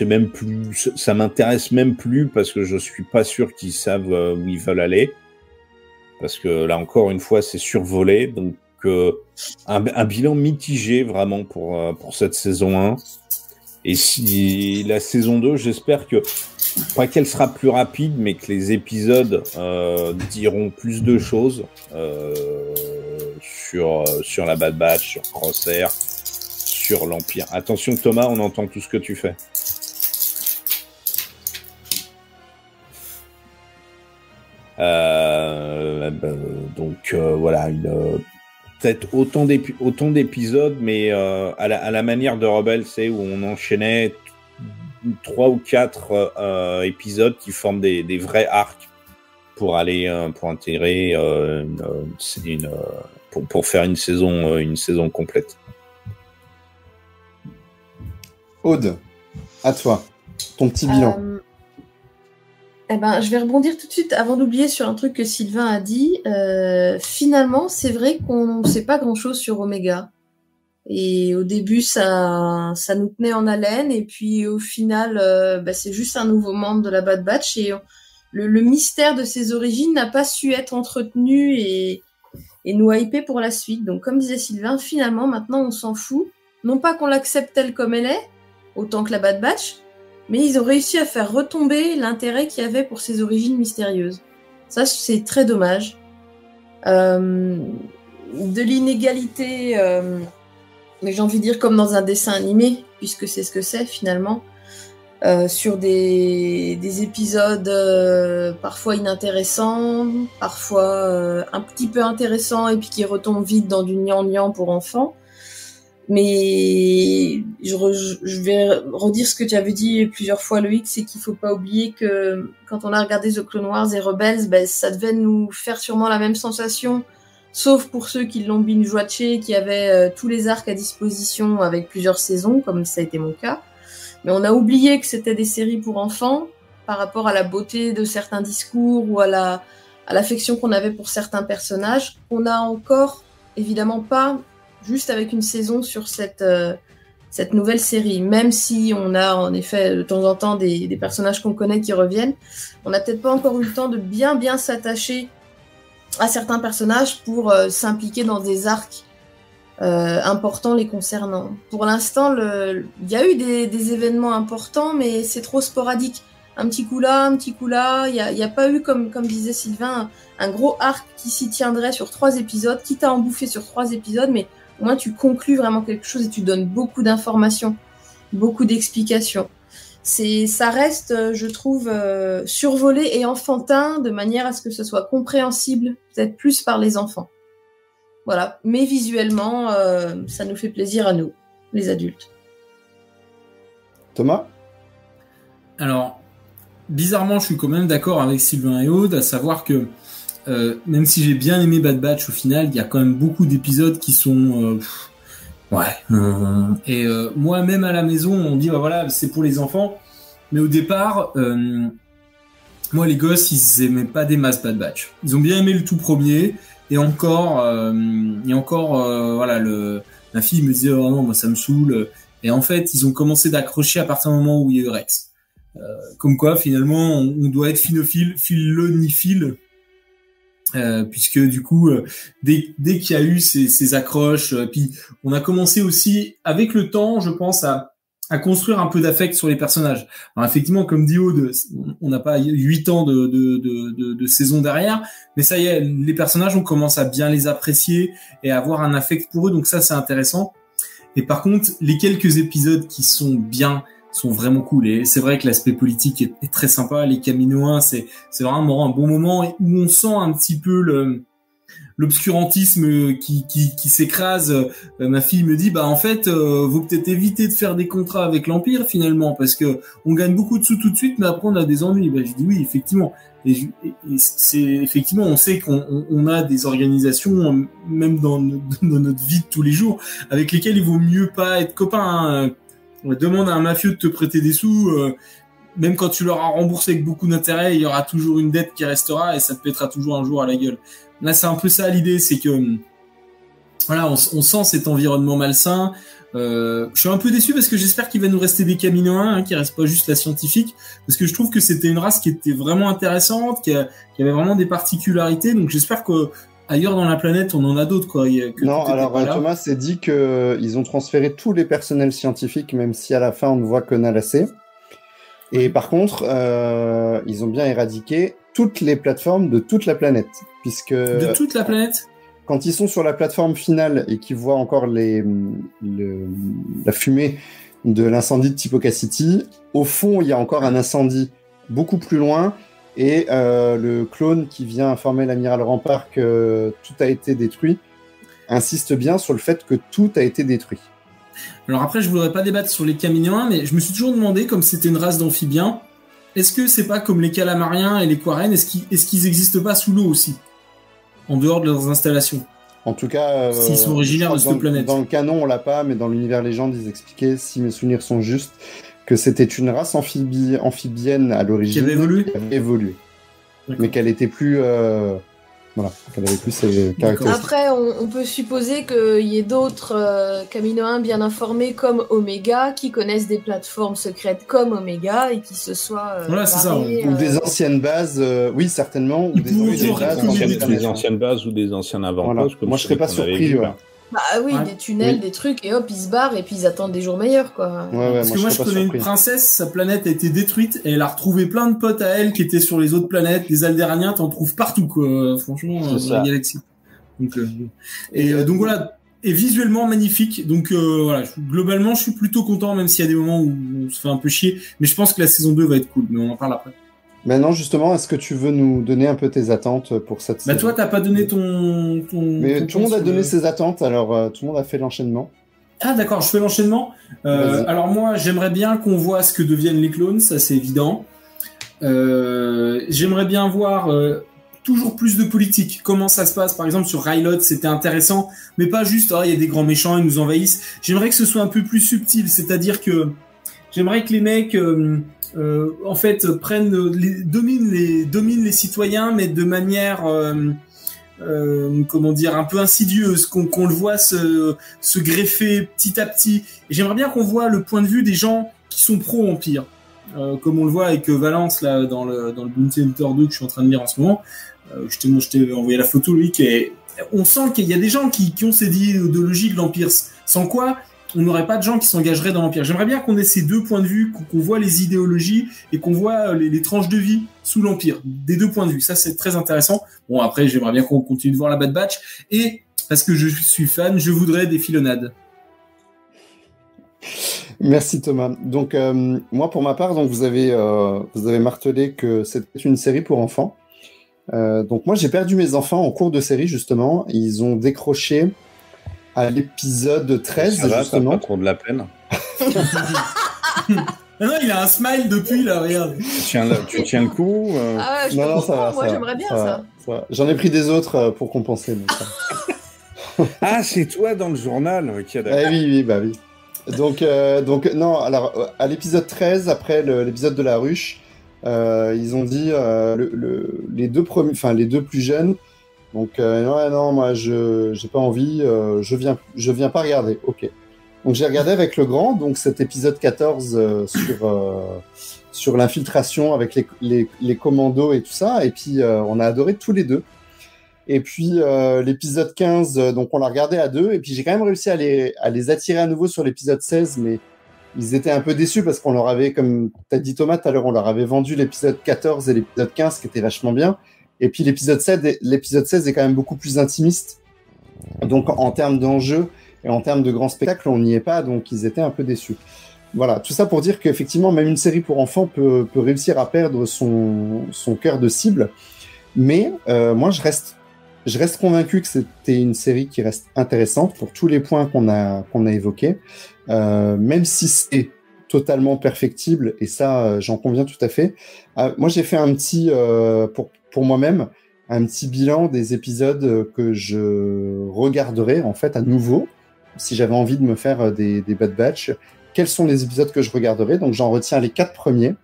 même plus, ça m'intéresse même plus parce que je suis pas sûr qu'ils savent où ils veulent aller. Parce que là encore une fois, c'est survolé. Donc un bilan mitigé vraiment pour cette saison 1. Et si la saison 2, j'espère que, pas qu'elle sera plus rapide, mais que les épisodes diront plus de choses sur la Bad Batch, sur Crosshair, sur l'Empire. Attention Thomas, on entend tout ce que tu fais. Voilà, peut-être autant d'épisodes, mais à la manière de Rebels, c'est où on enchaînait 3 ou 4 épisodes qui forment des vrais arcs pour intégrer pour faire une saison complète. Aude, à toi, ton petit bilan. Je vais rebondir tout de suite avant d'oublier sur un truc que Sylvain a dit. Finalement, c'est vrai qu'on ne sait pas grand-chose sur Omega. Et au début, ça nous tenait en haleine. Et puis au final, c'est juste un nouveau membre de la Bad Batch. Et le mystère de ses origines n'a pas su être entretenu et nous hyper pour la suite. Donc comme disait Sylvain, finalement, maintenant, on s'en fout. Non pas qu'on l'accepte telle comme elle est, autant que la Bad Batch, mais ils ont réussi à faire retomber l'intérêt qu'il y avait pour ses origines mystérieuses. Ça, c'est très dommage. De l'inégalité, mais j'ai envie de dire comme dans un dessin animé, puisque c'est ce que c'est finalement, sur des épisodes parfois inintéressants, parfois un petit peu intéressants, et puis qui retombent vite dans du gnangnan pour enfants. Mais je vais redire ce que tu avais dit plusieurs fois, Loïc, c'est qu'il faut pas oublier que quand on a regardé The Clone Wars et Rebels, ça devait nous faire sûrement la même sensation, sauf pour ceux qui l'ont binge-watché, qui avaient tous les arcs à disposition avec plusieurs saisons, comme ça a été mon cas. Mais on a oublié que c'était des séries pour enfants par rapport à la beauté de certains discours ou à l'affection qu'on avait pour certains personnages. On n'a encore, évidemment pas, juste avec une saison sur cette nouvelle série, même si on a en effet de temps en temps des personnages qu'on connaît qui reviennent, on n'a peut-être pas encore eu le temps de bien s'attacher à certains personnages pour s'impliquer dans des arcs importants les concernant. Pour l'instant, il y a eu des événements importants, mais c'est trop sporadique. Un petit coup là, il n'y a pas eu, comme disait Sylvain, un gros arc qui s'y tiendrait sur 3 épisodes, quitte à en bouffer sur 3 épisodes, mais au moins, tu conclus vraiment quelque chose et tu donnes beaucoup d'informations, beaucoup d'explications. Ça reste, je trouve, survolé et enfantin de manière à ce que ce soit compréhensible, peut-être plus par les enfants. Voilà. Mais visuellement, ça nous fait plaisir à nous, les adultes. Thomas ? Alors, bizarrement, je suis quand même d'accord avec Sylvain et Aude, à savoir que même si j'ai bien aimé Bad Batch, au final, il y a quand même beaucoup d'épisodes qui sont... moi, même à la maison, on dit, voilà, c'est pour les enfants. Mais au départ, moi, les gosses, ils aimaient pas des masses Bad Batch. Ils ont bien aimé le tout premier. Et encore, voilà, ma fille me disait, oh non, moi, ça me saoule. Et en fait, ils ont commencé d'accrocher à partir du moment où il y a eu Rex. Comme quoi, finalement, on doit être phinophile, philoniphile. Puisque du coup, dès qu'il y a eu ces accroches, puis on a commencé aussi avec le temps, je pense, à construire un peu d'affect sur les personnages. Alors effectivement, comme dit Aude, on n'a pas 8 ans de saison derrière, mais ça y est, les personnages, on commence à bien les apprécier et à avoir un affect pour eux, donc ça c'est intéressant. Et par contre, les quelques épisodes qui sont bien, sont vraiment cool. Et c'est vrai que l'aspect politique est très sympa. Les Kaminoans, c'est vraiment un bon moment où on sent un petit peu l'obscurantisme qui s'écrase. Ma fille me dit, en fait, vaut peut-être éviter de faire des contrats avec l'Empire finalement, parce que on gagne beaucoup de sous tout de suite, mais après on a des ennuis. Je dis oui, effectivement. Et c'est effectivement, on sait qu'on a des organisations, même dans notre vie de tous les jours, avec lesquelles il vaut mieux pas être copain. On demande à un mafieux de te prêter des sous. Même quand tu leur as remboursé avec beaucoup d'intérêt, il y aura toujours une dette qui restera et ça te pètera toujours un jour à la gueule. Là, c'est un peu ça l'idée, c'est que voilà, on sent cet environnement malsain. Je suis un peu déçu parce que j'espère qu'il va nous rester des Kaminoans, qu'il reste pas juste la scientifique, parce que je trouve que c'était une race qui était vraiment intéressante, qui avait vraiment des particularités. Donc j'espère que ailleurs dans la planète, on en a d'autres, quoi. Non, alors Thomas s'est dit que ils ont transféré tous les personnels scientifiques, même si à la fin on ne voit que Nalacé. Et par contre, ils ont bien éradiqué toutes les plateformes de toute la planète, puisque de toute la planète. Quand ils sont sur la plateforme finale et qu'ils voient encore la fumée de l'incendie de Tipoca City, au fond, il y a encore un incendie beaucoup plus loin et le clone qui vient informer l'amiral Rampart que tout a été détruit insiste bien sur le fait que tout a été détruit. Alors après, je voudrais pas débattre sur les Kaminoans, mais je me suis toujours demandé, comme c'était une race d'amphibiens, est-ce que c'est pas comme les Calamariens et les Quarren, est-ce qu'ils existent pas sous l'eau aussi, en dehors de leurs installations? En tout cas, s'ils sont originaires de cette planète. Dans le canon, on l'a pas, mais dans l'univers légende, ils expliquaient, si mes souvenirs sont justes, que c'était une race amphibienne à l'origine. Qui avait évolué. Mais qu'elle était plus... Voilà, qu'elle avait plus ses caractéristiques. Après, on peut supposer qu'il y ait d'autres Kaminoans bien informés comme Omega, qui connaissent des plateformes secrètes comme Omega et qui se soient voilà, c'est ça. Ou des anciennes bases, oui, certainement. Ou des anciennes bases ou des anciens avant-postes. Voilà. Moi, je serais pas surpris. Bah oui, des tunnels, des trucs, et hop, ils se barrent et puis ils attendent des jours meilleurs, quoi. Parce que moi, je connais une princesse, sa planète a été détruite et elle a retrouvé plein de potes à elle qui étaient sur les autres planètes. Les Aldéraniens, t'en trouves partout, quoi. Franchement, dans la galaxie. Donc, donc voilà. Et visuellement magnifique. Donc voilà, globalement, je suis plutôt content, même s'il y a des moments où on se fait un peu chier. Mais je pense que la saison 2 va être cool, mais on en parle après. Maintenant, justement, est-ce que tu veux nous donner un peu tes attentes pour cette série ? Toi, t'as pas donné Mais tout le monde a donné ses attentes, alors tout le monde a fait l'enchaînement. Ah d'accord, je fais l'enchaînement. Alors moi, j'aimerais bien qu'on voit ce que deviennent les clones, ça c'est évident. J'aimerais bien voir toujours plus de politique. Comment ça se passe, par exemple sur Rylot, c'était intéressant, mais pas juste, il y a des grands méchants, ils nous envahissent. J'aimerais que ce soit un peu plus subtil, c'est-à-dire que j'aimerais que les mecs... en fait, dominent les citoyens, mais de manière, comment dire, un peu insidieuse, qu'on le voit se greffer petit à petit. Et j'aimerais bien qu'on voit le point de vue des gens qui sont pro-empire, comme on le voit avec Valence là dans le Bounty Hunter 2 que je suis en train de lire en ce moment. Je t'ai envoyé la photo, Loïc, et on sent qu'il y a des gens qui ont cette idéologie de l'empire, sans quoi on n'aurait pas de gens qui s'engageraient dans l'Empire. J'aimerais bien qu'on ait ces deux points de vue, qu'on voit les idéologies et qu'on voit les tranches de vie sous l'Empire, des deux points de vue. Ça, c'est très intéressant. Bon, après, j'aimerais bien qu'on continue de voir la Bad Batch. Et, parce que je suis fan, je voudrais des filonnades. Merci Thomas. Donc, moi, pour ma part, donc, vous avez martelé que c'était une série pour enfants. Donc, moi, j'ai perdu mes enfants en cours de série, justement. Ils ont décroché... à l'épisode 13, ça va, justement. Pas trop de la peine. Non, il a un smile depuis, là, regarde. Tu tiens le coup Ah ouais, non, ça va. Moi, j'aimerais bien ça. J'en ai pris des autres pour compenser. Ah, c'est toi dans le journal. Okay, oui, bah oui. Donc, non, alors, à l'épisode 13, après l'épisode de la ruche, ils ont dit les deux plus jeunes. Donc non, moi j'ai pas envie, je viens pas regarder. Ok. Donc j'ai regardé avec le grand, donc cet épisode 14 sur l'infiltration avec les commandos et tout ça, et puis on a adoré tous les deux. Et puis l'épisode 15, donc on l'a regardé à deux, et puis j'ai quand même réussi à les attirer à nouveau sur l'épisode 16, mais ils étaient un peu déçus parce qu'on leur avait, comme t'as dit Thomas tout à l'heure, on leur avait vendu l'épisode 14 et l'épisode 15 qui étaient vachement bien. Et puis l'épisode 16 est quand même beaucoup plus intimiste. Donc en termes d'enjeux et en termes de grand spectacle, on n'y est pas, donc ils étaient un peu déçus. Voilà, tout ça pour dire qu'effectivement, même une série pour enfants peut réussir à perdre son cœur de cible. Mais moi, je reste convaincu que c'était une série qui reste intéressante pour tous les points qu'on a évoqués, même si c'est totalement perfectible, et ça, j'en conviens tout à fait. Moi, j'ai fait un petit, pour moi-même, un petit bilan des épisodes que je regarderai en fait à nouveau, si j'avais envie de me faire des Bad Batch. Quels sont les épisodes que je regarderai? Donc, j'en retiens les 4 premiers,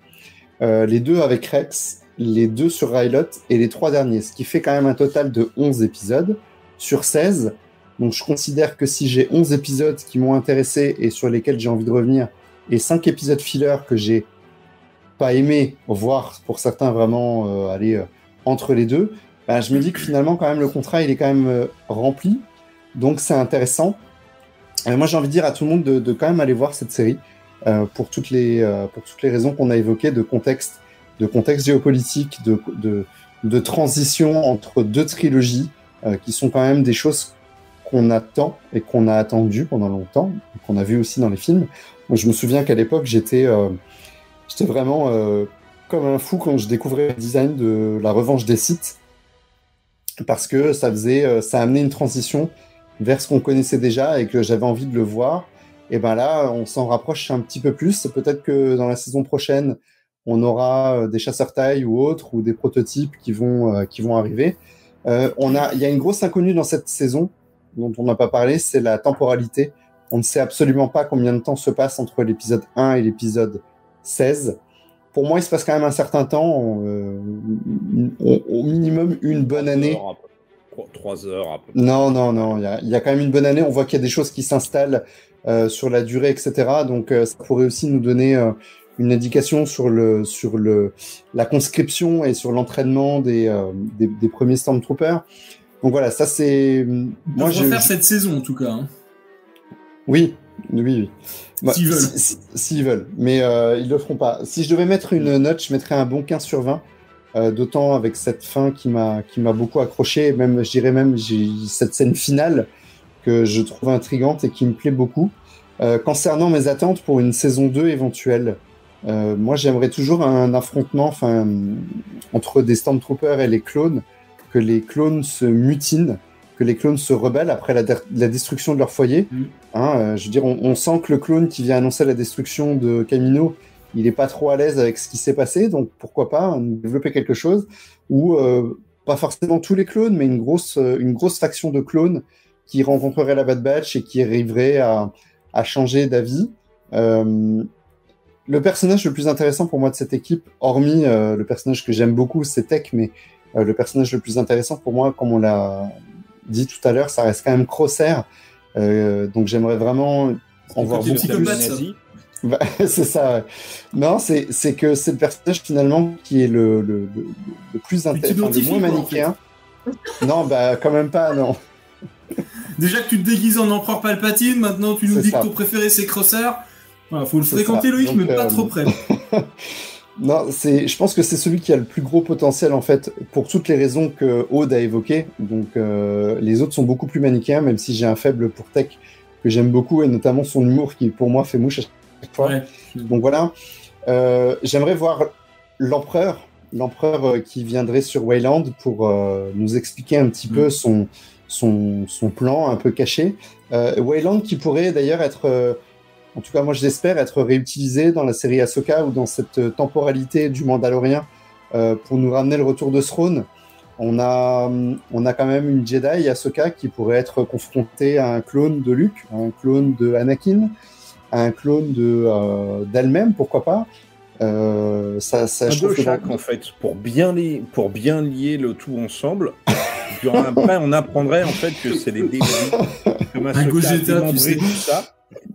les 2 avec Rex, les 2 sur Rylot et les 3 derniers, ce qui fait quand même un total de 11 épisodes sur 16. Donc je considère que si j'ai 11 épisodes qui m'ont intéressé et sur lesquels j'ai envie de revenir, et 5 épisodes filler que j'ai pas aimé, voire pour certains vraiment aller entre les deux, ben, je me dis que finalement quand même le contrat il est quand même rempli, donc c'est intéressant. Et moi j'ai envie de dire à tout le monde de quand même aller voir cette série pour toutes les raisons qu'on a évoquées, de contexte géopolitique, de transition entre 2 trilogies qui sont quand même des choses qu'on attend et qu'on a attendu pendant longtemps, qu'on a vu aussi dans les films. Donc, je me souviens qu'à l'époque, j'étais vraiment comme un fou quand je découvrais le design de La Revanche des Sith, parce que ça a amené une transition vers ce qu'on connaissait déjà et que j'avais envie de le voir. Et ben là, on s'en rapproche un petit peu plus. Peut-être que dans la saison prochaine, on aura des chasseurs taille ou autres, ou des prototypes qui vont arriver. Il y a une grosse inconnue dans cette saison dont on n'a pas parlé, c'est la temporalité. On ne sait absolument pas combien de temps se passe entre l'épisode 1 et l'épisode 16. Pour moi, il se passe quand même un certain temps, au minimum une bonne année. 3 heures à peu près. Non, il y a quand même une bonne année. On voit qu'il y a des choses qui s'installent sur la durée, etc. Donc, ça pourrait aussi nous donner une indication sur la conscription et sur l'entraînement des premiers Stormtroopers. Donc voilà, ça c'est. Moi, je vais faire cette saison en tout cas. Hein. Oui. S'ils veulent. S'ils veulent, mais ils le feront pas. Si je devais mettre une note, je mettrais un bon 15 sur 20. D'autant avec cette fin qui m'a beaucoup accroché. Même, je dirais même, j'ai cette scène finale que je trouve intrigante et qui me plaît beaucoup. Concernant mes attentes pour une saison 2 éventuelle, moi j'aimerais toujours un affrontement entre des Stormtroopers et les clones, que les clones se mutinent, que les clones se rebellent après la destruction de leur foyer. Je veux dire, on sent que le clone qui vient annoncer la destruction de Kamino, il est pas trop à l'aise avec ce qui s'est passé, donc pourquoi pas développer quelque chose où pas forcément tous les clones, mais une grosse faction de clones qui rencontrerait la Bad Batch et qui arriverait à changer d'avis. Le personnage le plus intéressant pour moi de cette équipe, hormis le personnage que j'aime beaucoup, c'est Tech, mais le personnage le plus intéressant pour moi, comme on l'a dit tout à l'heure, ça reste quand même Crosshair. Donc j'aimerais vraiment en voir beaucoup plus. Bah, c'est ça. Ouais. Non, c'est que c'est le personnage finalement qui est le plus intéressant, le moins manichéen. En fait. Non, bah quand même pas, non. Déjà que tu te déguises en Empereur Palpatine, maintenant tu nous dis que ton préféré c'est Crosshair. Voilà, faut le fréquenter Loïc, mais pas trop près. Non, je pense que c'est celui qui a le plus gros potentiel en fait, pour toutes les raisons que Aude a évoquées. Donc les autres sont beaucoup plus manichéens, même si j'ai un faible pour Tech que j'aime beaucoup, et notamment son humour qui pour moi fait mouche à chaque fois. Ouais. Donc voilà, j'aimerais voir l'empereur qui viendrait sur Wayland pour nous expliquer un petit peu son plan un peu caché. Wayland qui pourrait d'ailleurs être en tout cas, moi, je l'espère être réutilisé dans la série Ahsoka ou dans cette temporalité du Mandalorien pour nous ramener le retour de Throne. On a quand même une Jedi, Ahsoka, qui pourrait être confrontée à un clone de Luke, à un clone de Anakin, à un clone d'elle-même, pourquoi pas. Ça je trouve chaque, en fait, pour bien lier le tout ensemble. Après, on apprendrait en fait que c'est les débris. Comme Gogeta, tu sais tout ça.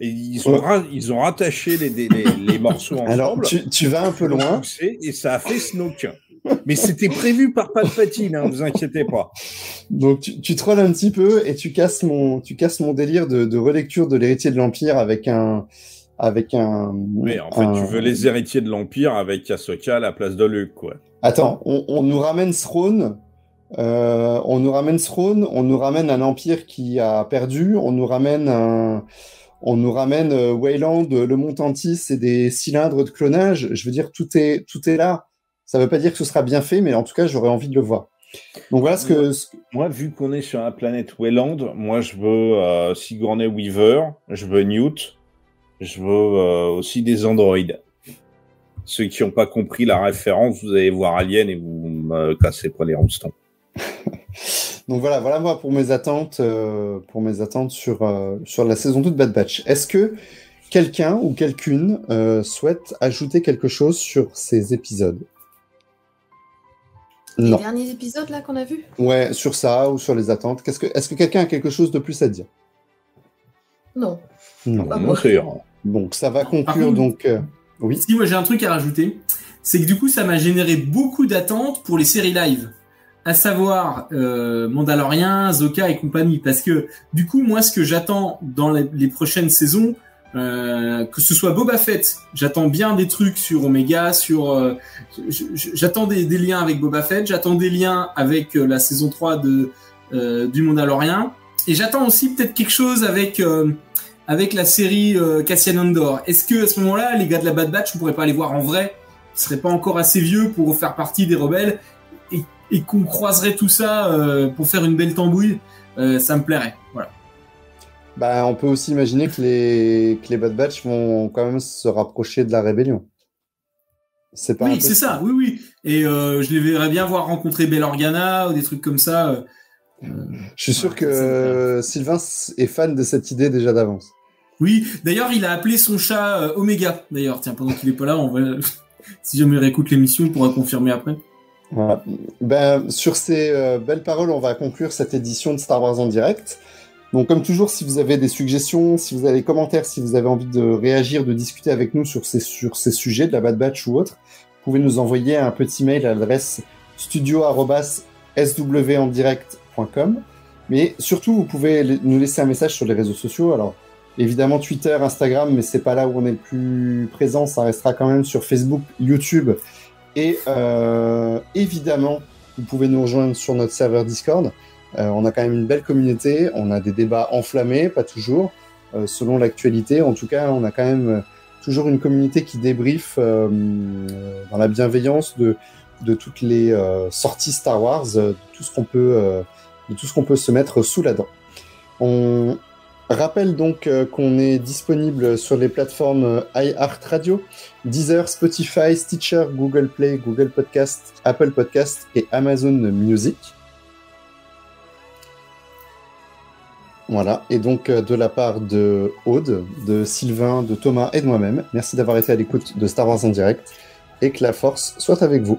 Et ils ont rattaché les morceaux ensemble. Alors, tu vas un peu loin. Et ça a fait Snoke. Mais c'était prévu par Palpatine, hein, vous inquiétez pas. Donc, tu trolles un petit peu et tu casses mon délire de relecture de l'héritier de l'Empire avec un... Oui, en fait, tu veux les héritiers de l'Empire avec Ahsoka à la place de Luke, quoi. Attends, on nous ramène Throne... on nous ramène un empire qui a perdu, on nous ramène on nous ramène Wayland, le Montantis et des cylindres de clonage. Je veux dire, tout est là. Ça veut pas dire que ce sera bien fait, mais en tout cas, j'aurais envie de le voir. Donc voilà Moi, vu qu'on est sur la planète Wayland, moi, je veux Sigourney Weaver, je veux Newt, je veux aussi des androïdes. Ceux qui n'ont pas compris la référence, vous allez voir Alien et vous me cassez pas les roustons. Donc voilà moi pour mes attentes sur la saison 2 de Bad Batch. Est-ce que quelqu'un ou quelqu'une souhaite ajouter quelque chose sur ces épisodes? Les Non. derniers épisodes là qu'on a vus? Ouais, sur ça ou sur les attentes. Est-ce que quelqu'un a quelque chose de plus à dire? Non. Non. Bah, Non, moi. c'est Donc ça va conclure contre, donc. Oui. Si moi j'ai un truc à rajouter, c'est que du coup ça m'a généré beaucoup d'attentes pour les séries live, à savoir Mandalorian, Ahsoka et compagnie, parce que du coup moi ce que j'attends dans les prochaines saisons, que ce soit Boba Fett, j'attends bien des trucs sur Omega, j'attends des liens avec Boba Fett, j'attends des liens avec la saison 3 du Mandalorian, et j'attends aussi peut-être quelque chose avec la série Cassian Andor. Est-ce que à ce moment-là, les gars de la Bad Batch, on pourrait pas les voir en vrai? Ils seraient pas encore assez vieux pour faire partie des rebelles et qu'on croiserait tout ça pour faire une belle tambouille? Ça me plairait. Voilà. Bah, on peut aussi imaginer que les Bad Batch vont quand même se rapprocher de la rébellion. C'est pas Oui, impossible. c'est ça. Oui. Et je les verrais bien voir rencontrer Bail Organa ou des trucs comme ça. Je suis sûr que Sylvain est fan de cette idée déjà d'avance. Oui, d'ailleurs, il a appelé son chat Omega. D'ailleurs, tiens, pendant qu'il est pas là, on va... si jamais il réécoute l'émission, il pourra confirmer après. Voilà. Ben, sur ces belles paroles, on va conclure cette édition de Star Wars en direct. Donc, comme toujours, si vous avez des suggestions, si vous avez des commentaires, si vous avez envie de réagir, de discuter avec nous sur ces sujets de la Bad Batch ou autre, vous pouvez nous envoyer un petit mail à l'adresse studio@swandirect.com. Mais surtout, vous pouvez nous laisser un message sur les réseaux sociaux. Alors, évidemment, Twitter, Instagram, mais c'est pas là où on est le plus présent. Ça restera quand même sur Facebook, YouTube. Et évidemment, vous pouvez nous rejoindre sur notre serveur Discord. On a quand même une belle communauté. On a des débats enflammés, pas toujours, selon l'actualité. En tout cas, on a quand même toujours une communauté qui débriefe dans la bienveillance de toutes les sorties Star Wars, de tout ce qu'on peut se mettre sous la dent. On rappelle donc qu'on est disponible sur les plateformes iHeartRadio, Deezer, Spotify, Stitcher, Google Play, Google Podcast, Apple Podcast et Amazon Music. Voilà, et donc de la part de Aude, de Sylvain, de Thomas et de moi-même, merci d'avoir été à l'écoute de Star Wars en direct, et que la force soit avec vous.